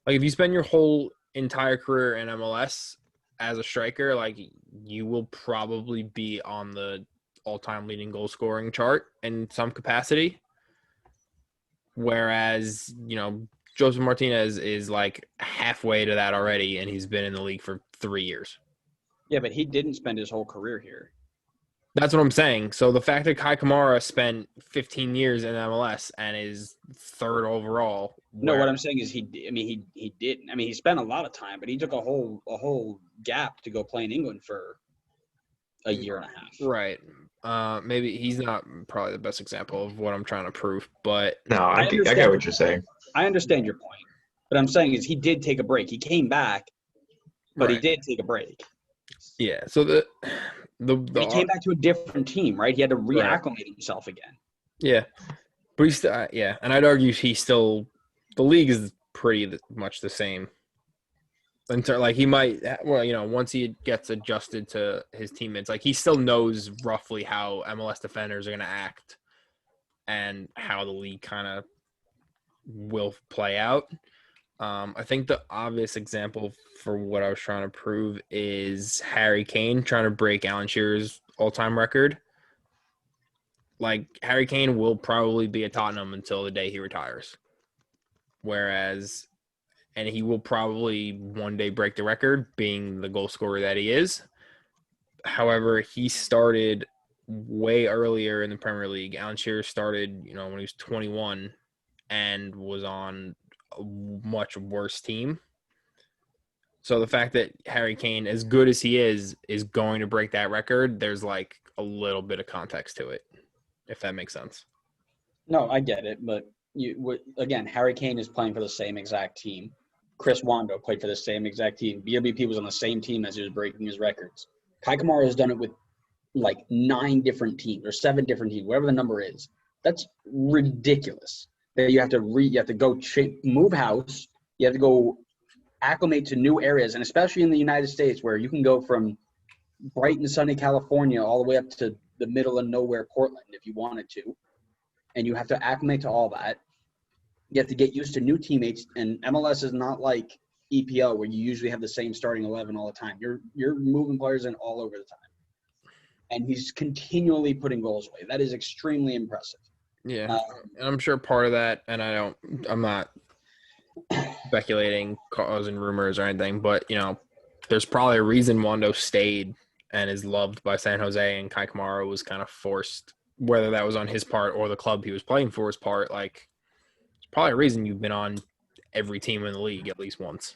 Like, if you spend your whole entire career in MLS as a striker, like, you will probably be on the all-time leading goal scoring chart in some capacity. Whereas, Joseph Martinez is like halfway to that already, and he's been in the league for 3 years. Yeah, but he didn't spend his whole career here. That's what I'm saying. So the fact that Kai Kamara spent 15 years in MLS and is 3rd overall. No, what I'm saying is he didn't. I mean, he spent a lot of time, but he took a whole gap to go play in England for a year and a half. Right. Maybe he's not probably the best example of what I'm trying to prove, but no, I get what you're saying. I understand your point, but I'm saying is he did take a break. He came back, but He did take a break. Yeah. So he came back to a different team, right? He had to reacclimate himself again. Yeah, but he's still, and I'd argue the league is pretty much the same. Like, he might, once he gets adjusted to his teammates, like, he still knows roughly how MLS defenders are going to act and how the league kind of will play out. I think the obvious example for what I was trying to prove is Harry Kane trying to break Alan Shearer's all-time record. Like, Harry Kane will probably be at Tottenham until the day he retires. And he will probably one day break the record, being the goal scorer that he is. However, he started way earlier in the Premier League. Alan Shearer started, when he was 21 and was on a much worse team. So the fact that Harry Kane, as good as he is going to break that record, there's like a little bit of context to it, if that makes sense. No, I get it, but again, Harry Kane is playing for the same exact team. Chris Wando played for the same exact team. BWP was on the same team as he was breaking his records. Kai Kamara has done it with like 9 different teams or 7 different teams, whatever the number is. That's ridiculous. That you have to go move house. You have to go acclimate to new areas, and especially in the United States, where you can go from bright and sunny California all the way up to the middle of nowhere Portland if you wanted to. And you have to acclimate to all that. You have to get used to new teammates. And MLS is not like EPL where you usually have the same starting 11 all the time. You're moving players in all over the time. And he's continually putting goals away. That is extremely impressive. Yeah, and I'm sure part of that, and I'm not speculating, causing rumors or anything, but, there's probably a reason Wando stayed and is loved by San Jose, and Kai Kamara was kind of forced, whether that was on his part or the club he was playing for his part. Like, it's probably a reason you've been on every team in the league at least once.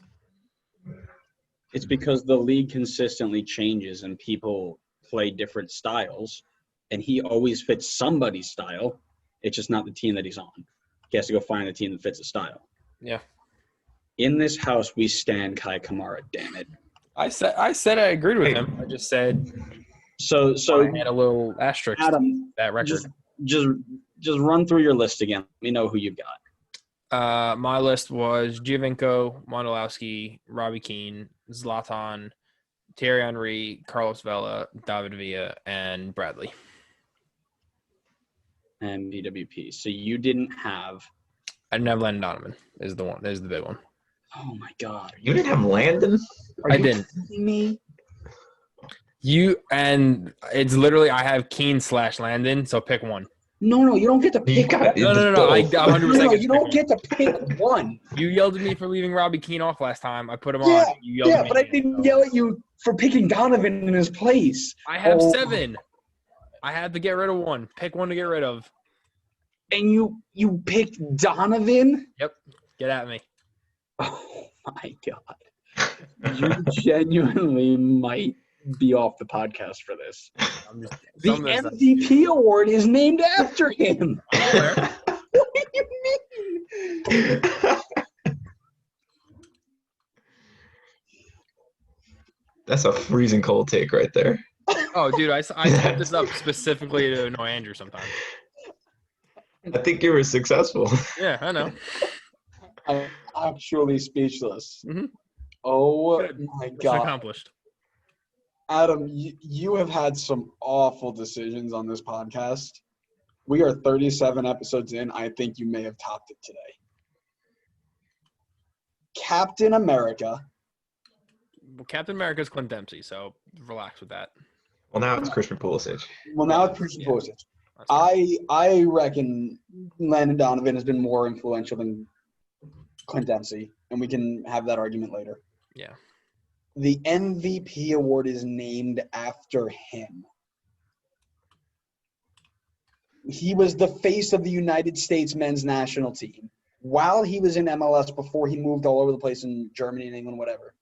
It's because the league consistently changes and people play different styles, and he always fits somebody's style. It's just not the team that he's on. He has to go find a team that fits his style. Yeah. In this house, we stand Kai Kamara, damn it. I said I agreed with him. I just said so I had a little asterisk Adam, that record. Just run through your list again. Let me know who you've got. My list was Giovinco, Mondolowski, Robbie Keane, Zlatan, Thierry Henry, Carlos Vela, David Villa, and Bradley. And BWP. So you didn't have I didn't have Landon Donovan is the one. Is the big one. Oh my God. You didn't have Landon? I didn't. Kidding me? It's literally I have Keane / Landon, so pick one. No, you don't get to pick one. No. I 100% you don't get to pick one. You yelled at me for leaving Robbie Keane off last time. I put him on. You yelled at me but I didn't yell at you for picking Donovan in his place. I have 7. I had to get rid of one. Pick one to get rid of. And you picked Donovan? Yep. Get at me. Oh my God. You genuinely might be off the podcast for this. The MVP award is named after him. What do you mean? That's a freezing cold take right there. Oh, dude, I set this up specifically to annoy Andrew sometimes. I think you were successful. Yeah, I know. I'm actually speechless. Mm-hmm. Oh, my God. Accomplished. Adam, you have had some awful decisions on this podcast. We are 37 episodes in. I think you may have topped it today. Captain America. Well, Captain America's Clint Dempsey, so relax with that. Well, now it's Christian Pulisic. Pulisic. I reckon Landon Donovan has been more influential than Clint Dempsey, and we can have that argument later. Yeah. The MVP award is named after him. He was the face of the United States men's national team while he was in MLS before he moved all over the place in Germany and England, whatever.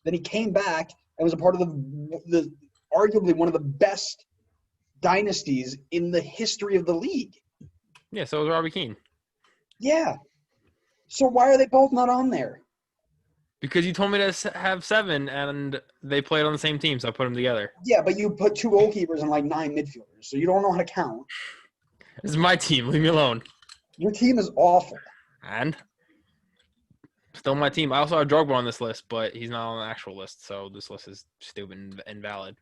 Then he came back and was a part of the arguably one of the best dynasties in the history of the league. Yeah, so was Robbie Keane. Yeah. So why are they both not on there? Because you told me to have 7, and they played on the same team, so I put them together. Yeah, but you put 2 goalkeepers and 9 midfielders, so you don't know how to count. This is my team. Leave me alone. Your team is awful. And? Still my team. I also have Drogba on this list, but he's not on the actual list, so this list is stupid and invalid.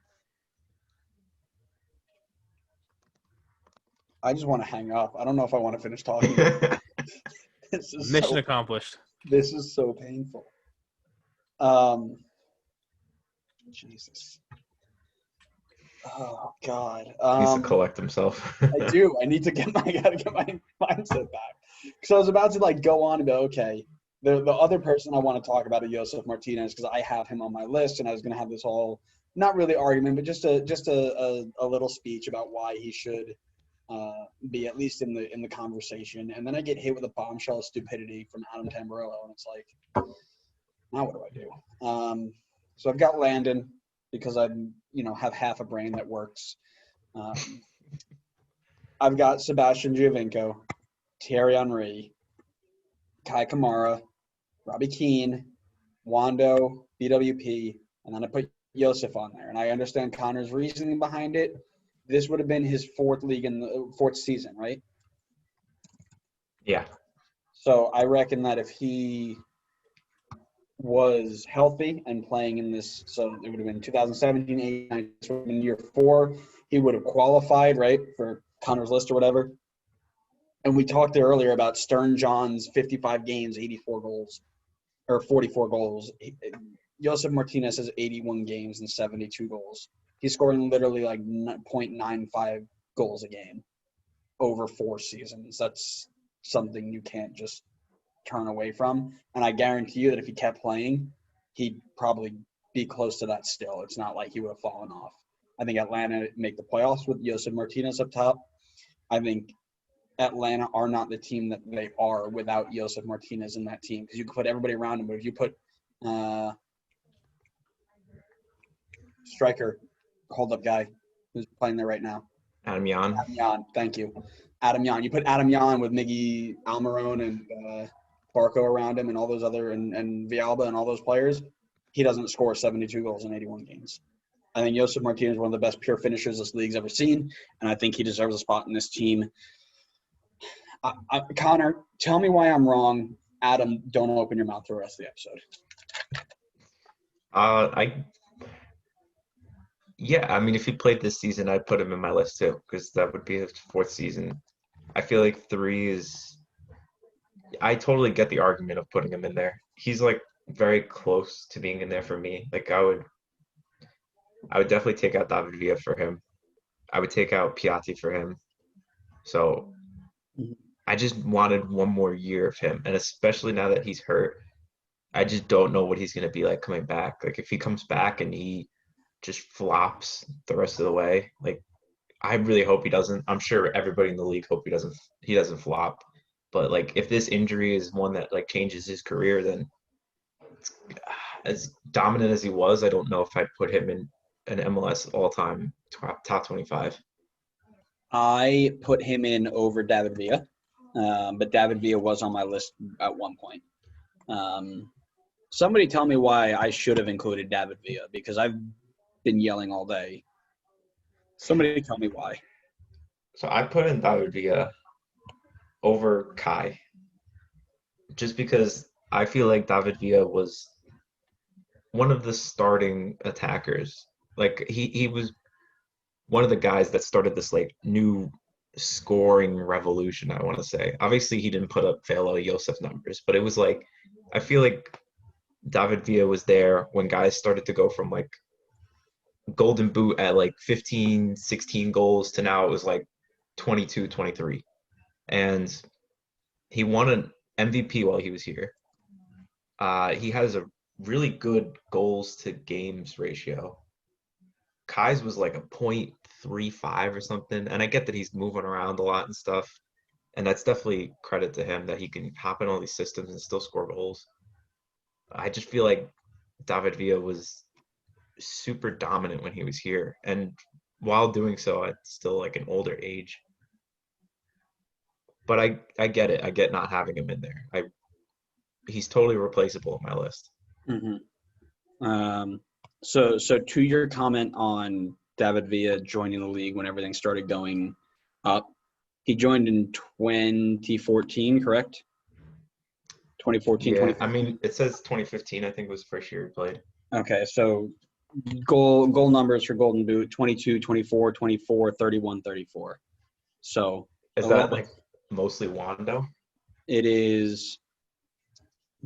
I just want to hang up. I don't know if I want to finish talking. Mission accomplished. This is so painful. Jesus. Oh God. He needs to collect himself. I do. I need to gotta get my mindset back. Because I was about to go on and go, okay. The other person I want to talk about is Josef Martinez because I have him on my list, and I was going to have this whole not really argument, but just a little speech about why he should be at least in the conversation. And then I get hit with a bombshell of stupidity from Adam Tamburello, and it's like, now what do I do? So I've got Landon because I have half a brain that works. I've got Sebastian Giovinco, Thierry Henry, Kai Kamara, Robbie Keane, Wando, BWP, and then I put Josef on there. And I understand Connor's reasoning behind it. This would have been his 4th league in the 4th season, right? Yeah. So I reckon that if he was healthy and playing in this, so it would have been 2017, 18, this would have been year 4. He would have qualified, right, for Connor's list or whatever. And we talked earlier about Stern John's 55 games, 84 goals, or 44 goals. Josef Martinez has 81 games and 72 goals. He's scoring literally like 0.95 goals a game over 4 seasons. That's something you can't just turn away from. And I guarantee you that if he kept playing, he'd probably be close to that still. It's not like he would have fallen off. I think Atlanta make the playoffs with Josef Martinez up top. I think Atlanta are not the team that they are without Josef Martinez in that team, because you can put everybody around him. But if you put striker, hold-up guy who's playing there right now, Adam Yan. Adam Yan, thank you. Adam Yan. You put Adam Yan with Miggy Almiron and Barco around him and all those other and Villalba and all those players, he doesn't score 72 goals in 81 games. I think Josef Martinez is one of the best pure finishers this league's ever seen, and I think he deserves a spot in this team. Connor, tell me why I'm wrong. Adam, don't open your mouth for the rest of the episode. I mean, if he played this season, I'd put him in my list too, because that would be his 4th season. I feel like 3 is – I totally get the argument of putting him in there. He's, like, very close to being in there for me. Like, I would definitely take out David Villa for him. I would take out Piatti for him. So I just wanted one more year of him, and especially now that he's hurt, I just don't know what he's going to be like coming back. Like, if he comes back and he just flops the rest of the way, like, I really hope he doesn't. I'm sure everybody in the league hope he doesn't flop. But, like, if this injury is one that, like, changes his career, then as dominant as he was, I don't know if I'd put him in an MLS all-time top 25. I put him in over David Villa, but David Villa was on my list at one point. Somebody tell me why I should have included David Villa, because I've been yelling all day. Somebody tell me why. So I put in David Villa over Kai, just because I feel like David Villa was one of the starting attackers. Like, he was one of the guys that started this, like, new scoring revolution, I want to say. Obviously, he didn't put up Vela Josef numbers, but it was like, I feel like David Villa was there when guys started to go from, like, golden boot at, like, 15, 16 goals to now it was, like, 22, 23. And he won an MVP while he was here. He has a really good goals to games ratio. Kai's was like a 0.35 or something. And I get that he's moving around a lot and stuff. And that's definitely credit to him that he can hop in all these systems and still score goals. I just feel like David Villa was super dominant when he was here. And while doing so at still like an older age. But I get it. I get not having him in there. He's totally replaceable on my list. Mm-hmm. So to your comment on David Villa joining the league when everything started going up, he joined in 2014, correct? 2014, Yeah, 2015. I mean, it says 2015, I think was the first year he played. Okay, so goal numbers for Golden Boot, 22, 24, 24, 31, 34. So is that like mostly Wando? It is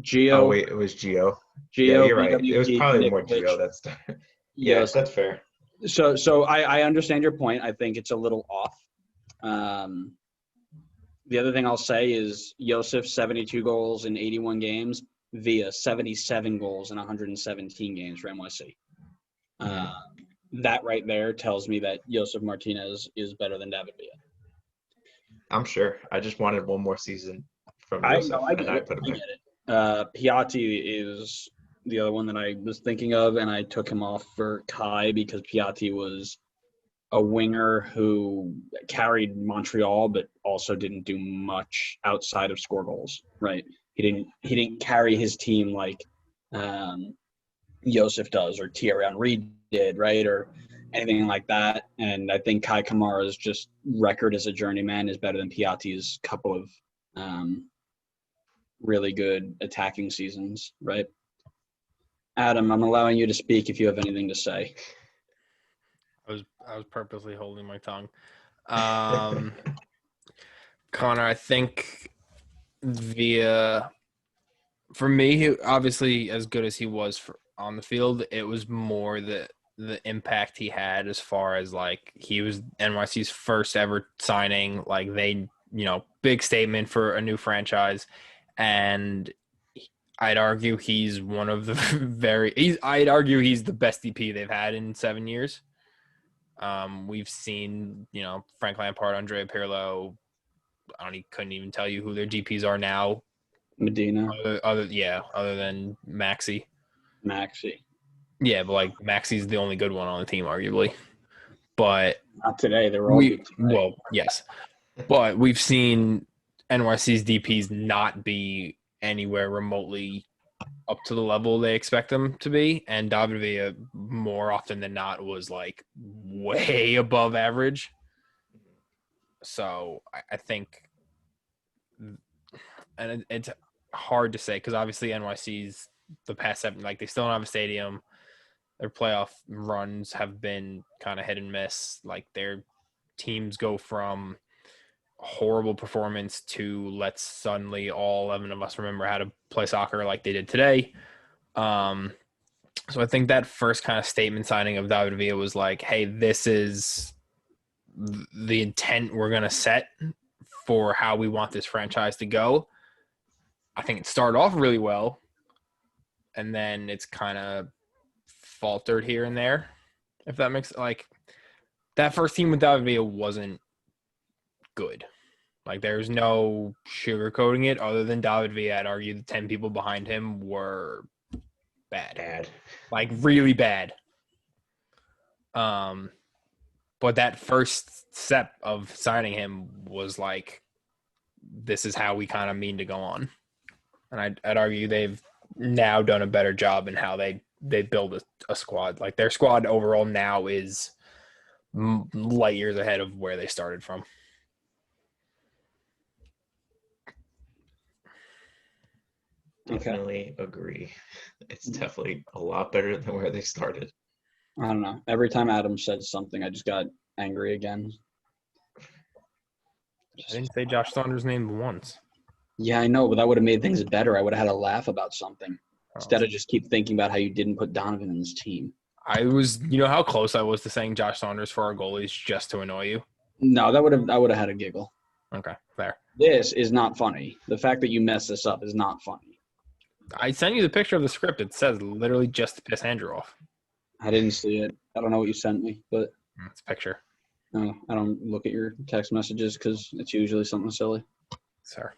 Gio. Oh, wait, it was Gio. Yeah, you're right. It was probably more Gio. Yes, that's fair. So I understand your point. I think it's a little off. The other thing I'll say is Josef, 72 goals in 81 games, Villa, 77 goals in 117 games for NYC. That right there tells me that Josef Martinez is better than David Villa. I'm sure. I just wanted one more season from Josef, I get it. Piatti is the other one that I was thinking of, and I took him off for Kai because Piatti was a winger who carried Montreal but also didn't do much outside of score goals, right? He didn't carry his team like Josef does or Thierry Henry did, right? Or anything like that. And I think Kai Kamara's just record as a journeyman is better than Piatti's couple of really good attacking seasons, right? Adam, I'm allowing you to speak if you have anything to say. I was purposely holding my tongue. Connor, I think for me, obviously as good as he was on the field, it was more the impact he had as far as like he was NYC's first ever signing. Like they, big statement for a new franchise, and I'd argue he's one of the I'd argue he's the best DP they've had in 7 years. We've seen, Frank Lampard, Andrea Pirlo. Couldn't even tell you who their DPs are now. Medina. Other than Maxi. Yeah, but like Maxi's the only good one on the team, arguably. But not today. They're all good today. Well, yes. But we've seen NYC's DPs not be anywhere remotely up to the level they expect them to be. And David Villa, more often than not, was like way above average. So I think, and it's hard to say because obviously NYC's the past 7, like they still don't have a stadium. Their playoff runs have been kind of hit and miss. Like their teams go from horrible performance to let's suddenly all 11 of us remember how to play soccer like they did today. So I think that first kind of statement signing of David Villa was like, hey, this is the intent we're going to set for how we want this franchise to go. I think it started off really well, and then it's kind of faltered here and there, if that makes like that first team with David Villa wasn't good. Like there's no sugarcoating it other than David Villa. I'd argue the 10 people behind him were bad. Like really bad. But that first step of signing him was like, this is how we kind of mean to go on. And I'd argue they've now done a better job in how they build a squad. Like their squad overall now is light years ahead of where they started from. Definitely agree. It's definitely a lot better than where they started. I don't know. Every time Adam said something, I just got angry again. I didn't say Josh Saunders' name once. Yeah, I know, but that would have made things better. I would have had a laugh about something instead of just keep thinking about how you didn't put Donovan in this team. I was, how close I was to saying Josh Saunders for our goalies just to annoy you? No, I would have had a giggle. Okay, fair. This is not funny. The fact that you messed this up is not funny. I sent you the picture of the script. It says literally just to piss Andrew off. I didn't see it. I don't know what you sent me, but it's a picture. No, I don't look at your text messages because it's usually something silly. Sir.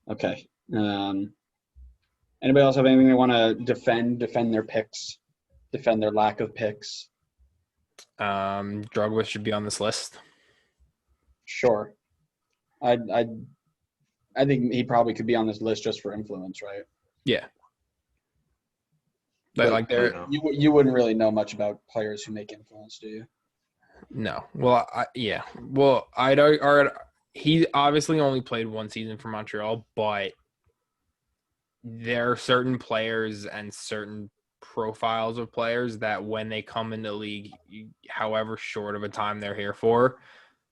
Okay. Anybody else have anything they want to defend their picks, defend their lack of picks? Drogba should be on this list. Sure. I think he probably could be on this list just for influence, right? Yeah. But like you wouldn't really know much about players who make influence, do you? No. Well, yeah. Well, he obviously only played one season for Montreal, but there are certain players and certain profiles of players that when they come in the league, however short of a time they're here for,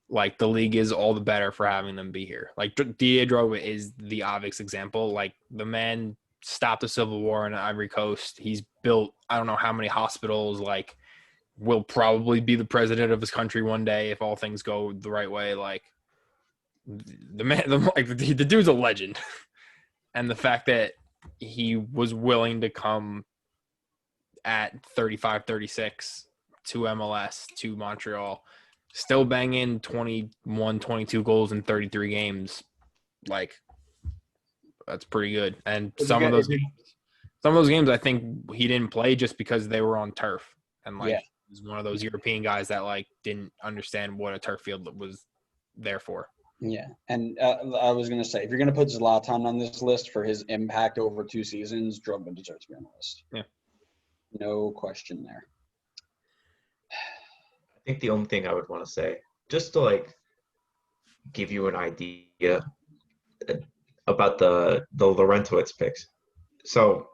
like the league is all the better for having them be here. Like Didier Drogba is the obvious example. Like the man stopped the civil war on Ivory Coast. He's built, I don't know how many hospitals, like will probably be the president of his country one day if all things go the right way. Like the dude's a legend. And the fact that he was willing to come at 35, 36 to MLS, to Montreal, still banging 21, 22 goals in 33 games, like that's pretty good. And some of those games, I think he didn't play just because they were on turf, and he's one of those European guys that like didn't understand what a turf field was there for. Yeah, and I was gonna say if you're gonna put Zlatan on this list for his impact over 2 seasons, Drogba deserves to be on the list. Yeah, no question there. I think the only thing I would want to say, just to like give you an idea about the Laurentowicz picks. So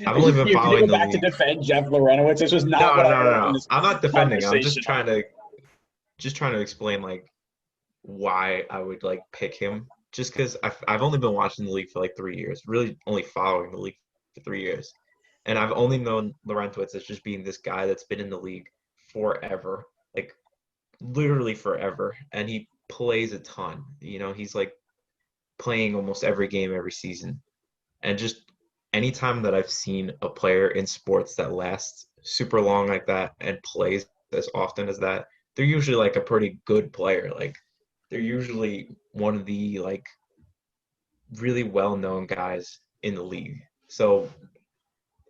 I've only been You following go the back to league. defend Jeff Lorenowitz. This was not No, what no, I no, opened no. this I'm not defending. I'm just conversation on. trying to explain like why I would like pick him. Just because I've only been watching the league for like 3 years, really only following the league for 3 years, and I've only known Laurentowicz as just being this guy that's been in the league forever, like literally forever, and he plays a ton. You know, he's like playing almost every game every season, and just anytime that I've seen a player in sports that lasts super long like that and plays as often as that, they're usually like a pretty good player. Like they're usually one of the like really well-known guys in the league. So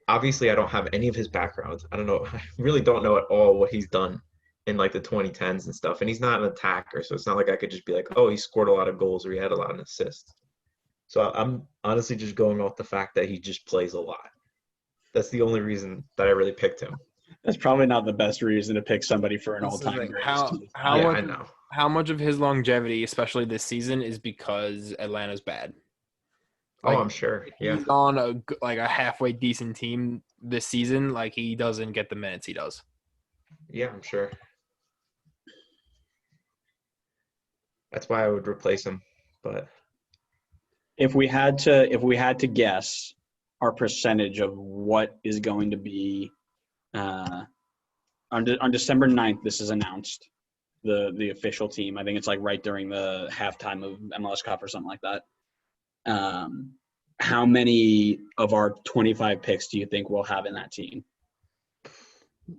obviously I don't have any of his background. I don't know. I really don't know at all what he's done in like the 2010s and stuff. And he's not an attacker, so it's not like I could just be like, oh, he scored a lot of goals or he had a lot of assists. So I'm honestly just going off the fact that he just plays a lot. That's the only reason that I really picked him. That's probably not the best reason to pick somebody for an That's the all-time thing. greatest. How I much know. how much of his longevity, especially this season, is because Atlanta's bad? Oh, Like I'm sure. if Yeah. he's on a halfway decent team this season, like he doesn't get the minutes he does. Yeah, I'm sure. That's why I would replace him. But If we had to guess our percentage of what is going to be on December 9th, this is announced, the official team. I think it's like right during the halftime of MLS Cup or something like that. How many of our 25 picks do you think we'll have in that team?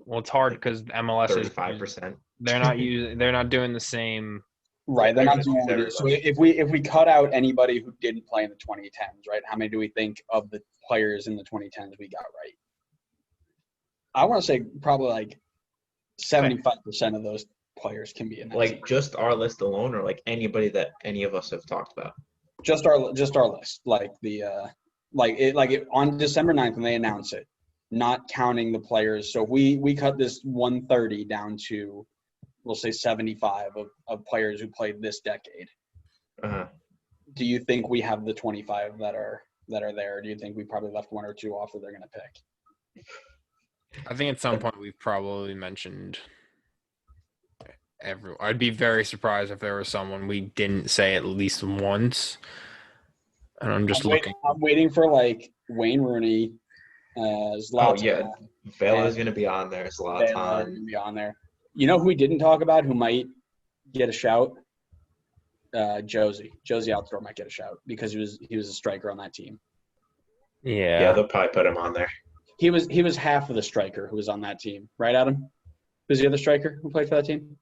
Well, it's hard because MLS is 35%. they're not doing the same. Right, they're They're not gonna choose doing it. So everybody. if we cut out anybody who didn't play in the 2010s, right? How many do we think of the players in the 2010s we got right? I want to say probably like 75% of those players can be in that team. Like just our list alone, or like anybody that any of us have talked about. Just our list, like on December 9th when they announce it, not counting the players. So we cut this 130 down to, we'll say 75 of players who played this decade. Uh-huh. Do you think we have the 25 that are there? Or do you think we probably left one or two off that they're going to pick? I think at some point we've probably mentioned everyone. I'd be very surprised if there was someone we didn't say at least once. And I'm just looking. I'm waiting for like Wayne Rooney, Zlatan. Oh yeah, Vela's gonna be on there. Vela Zlatan. going to be on there. You know who we didn't talk about who might get a shout? Josie Altidore might get a shout because he was a striker on that team. Yeah, they'll probably put him on there. He was half of the striker who was on that team, right, Adam? Who's the other striker who played for that team?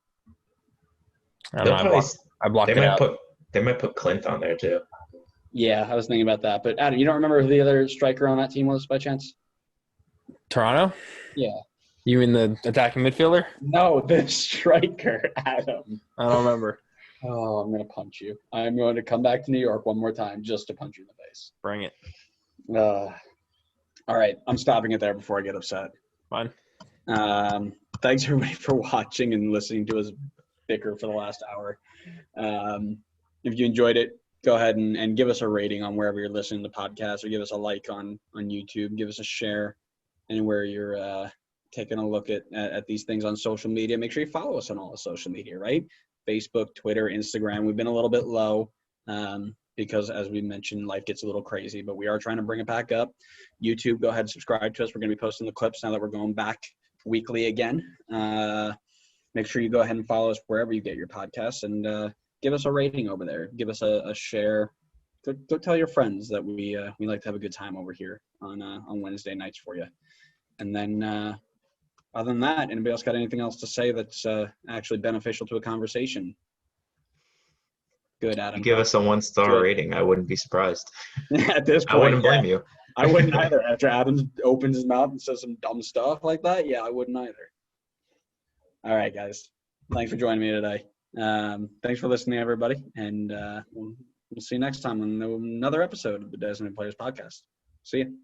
I don't know. I blocked it out. They might put Clint on there too. Yeah, I was thinking about that. But Adam, you don't remember who the other striker on that team was by chance? Toronto? Yeah. You mean the attacking midfielder? No, the striker, Adam. I don't remember. Oh, I'm going to punch you. I'm going to come back to New York one more time just to punch you in the face. Bring it. All right, I'm stopping it there before I get upset. Fine. Thanks, everybody, for watching and listening to us bicker for the last hour. If you enjoyed it, go ahead and give us a rating on wherever you're listening to podcasts, or give us a like on YouTube. Give us a share anywhere you're taking a look at these things on social media. Make sure you follow us on all the social media, right? Facebook, Twitter, Instagram. We've been a little bit low because, as we mentioned, life gets a little crazy, but we are trying to bring it back up. YouTube, go ahead and subscribe to us. We're going to be posting the clips now that we're going back weekly again. Make sure you go ahead and follow us wherever you get your podcasts, and give us a rating over there. Give us a share. Go tell your friends that we like to have a good time over here on Wednesday nights for you. And then other than that, anybody else got anything else to say that's actually beneficial to a conversation? Good, Adam. You give us a 1-star rating, I wouldn't be surprised. At this point, I wouldn't blame you. I wouldn't either. After Adam opens his mouth and says some dumb stuff like that, yeah, I wouldn't either. All right, guys. Thanks for joining me today. Thanks for listening, everybody, and we'll see you next time on another episode of the Designated Players Podcast. See you.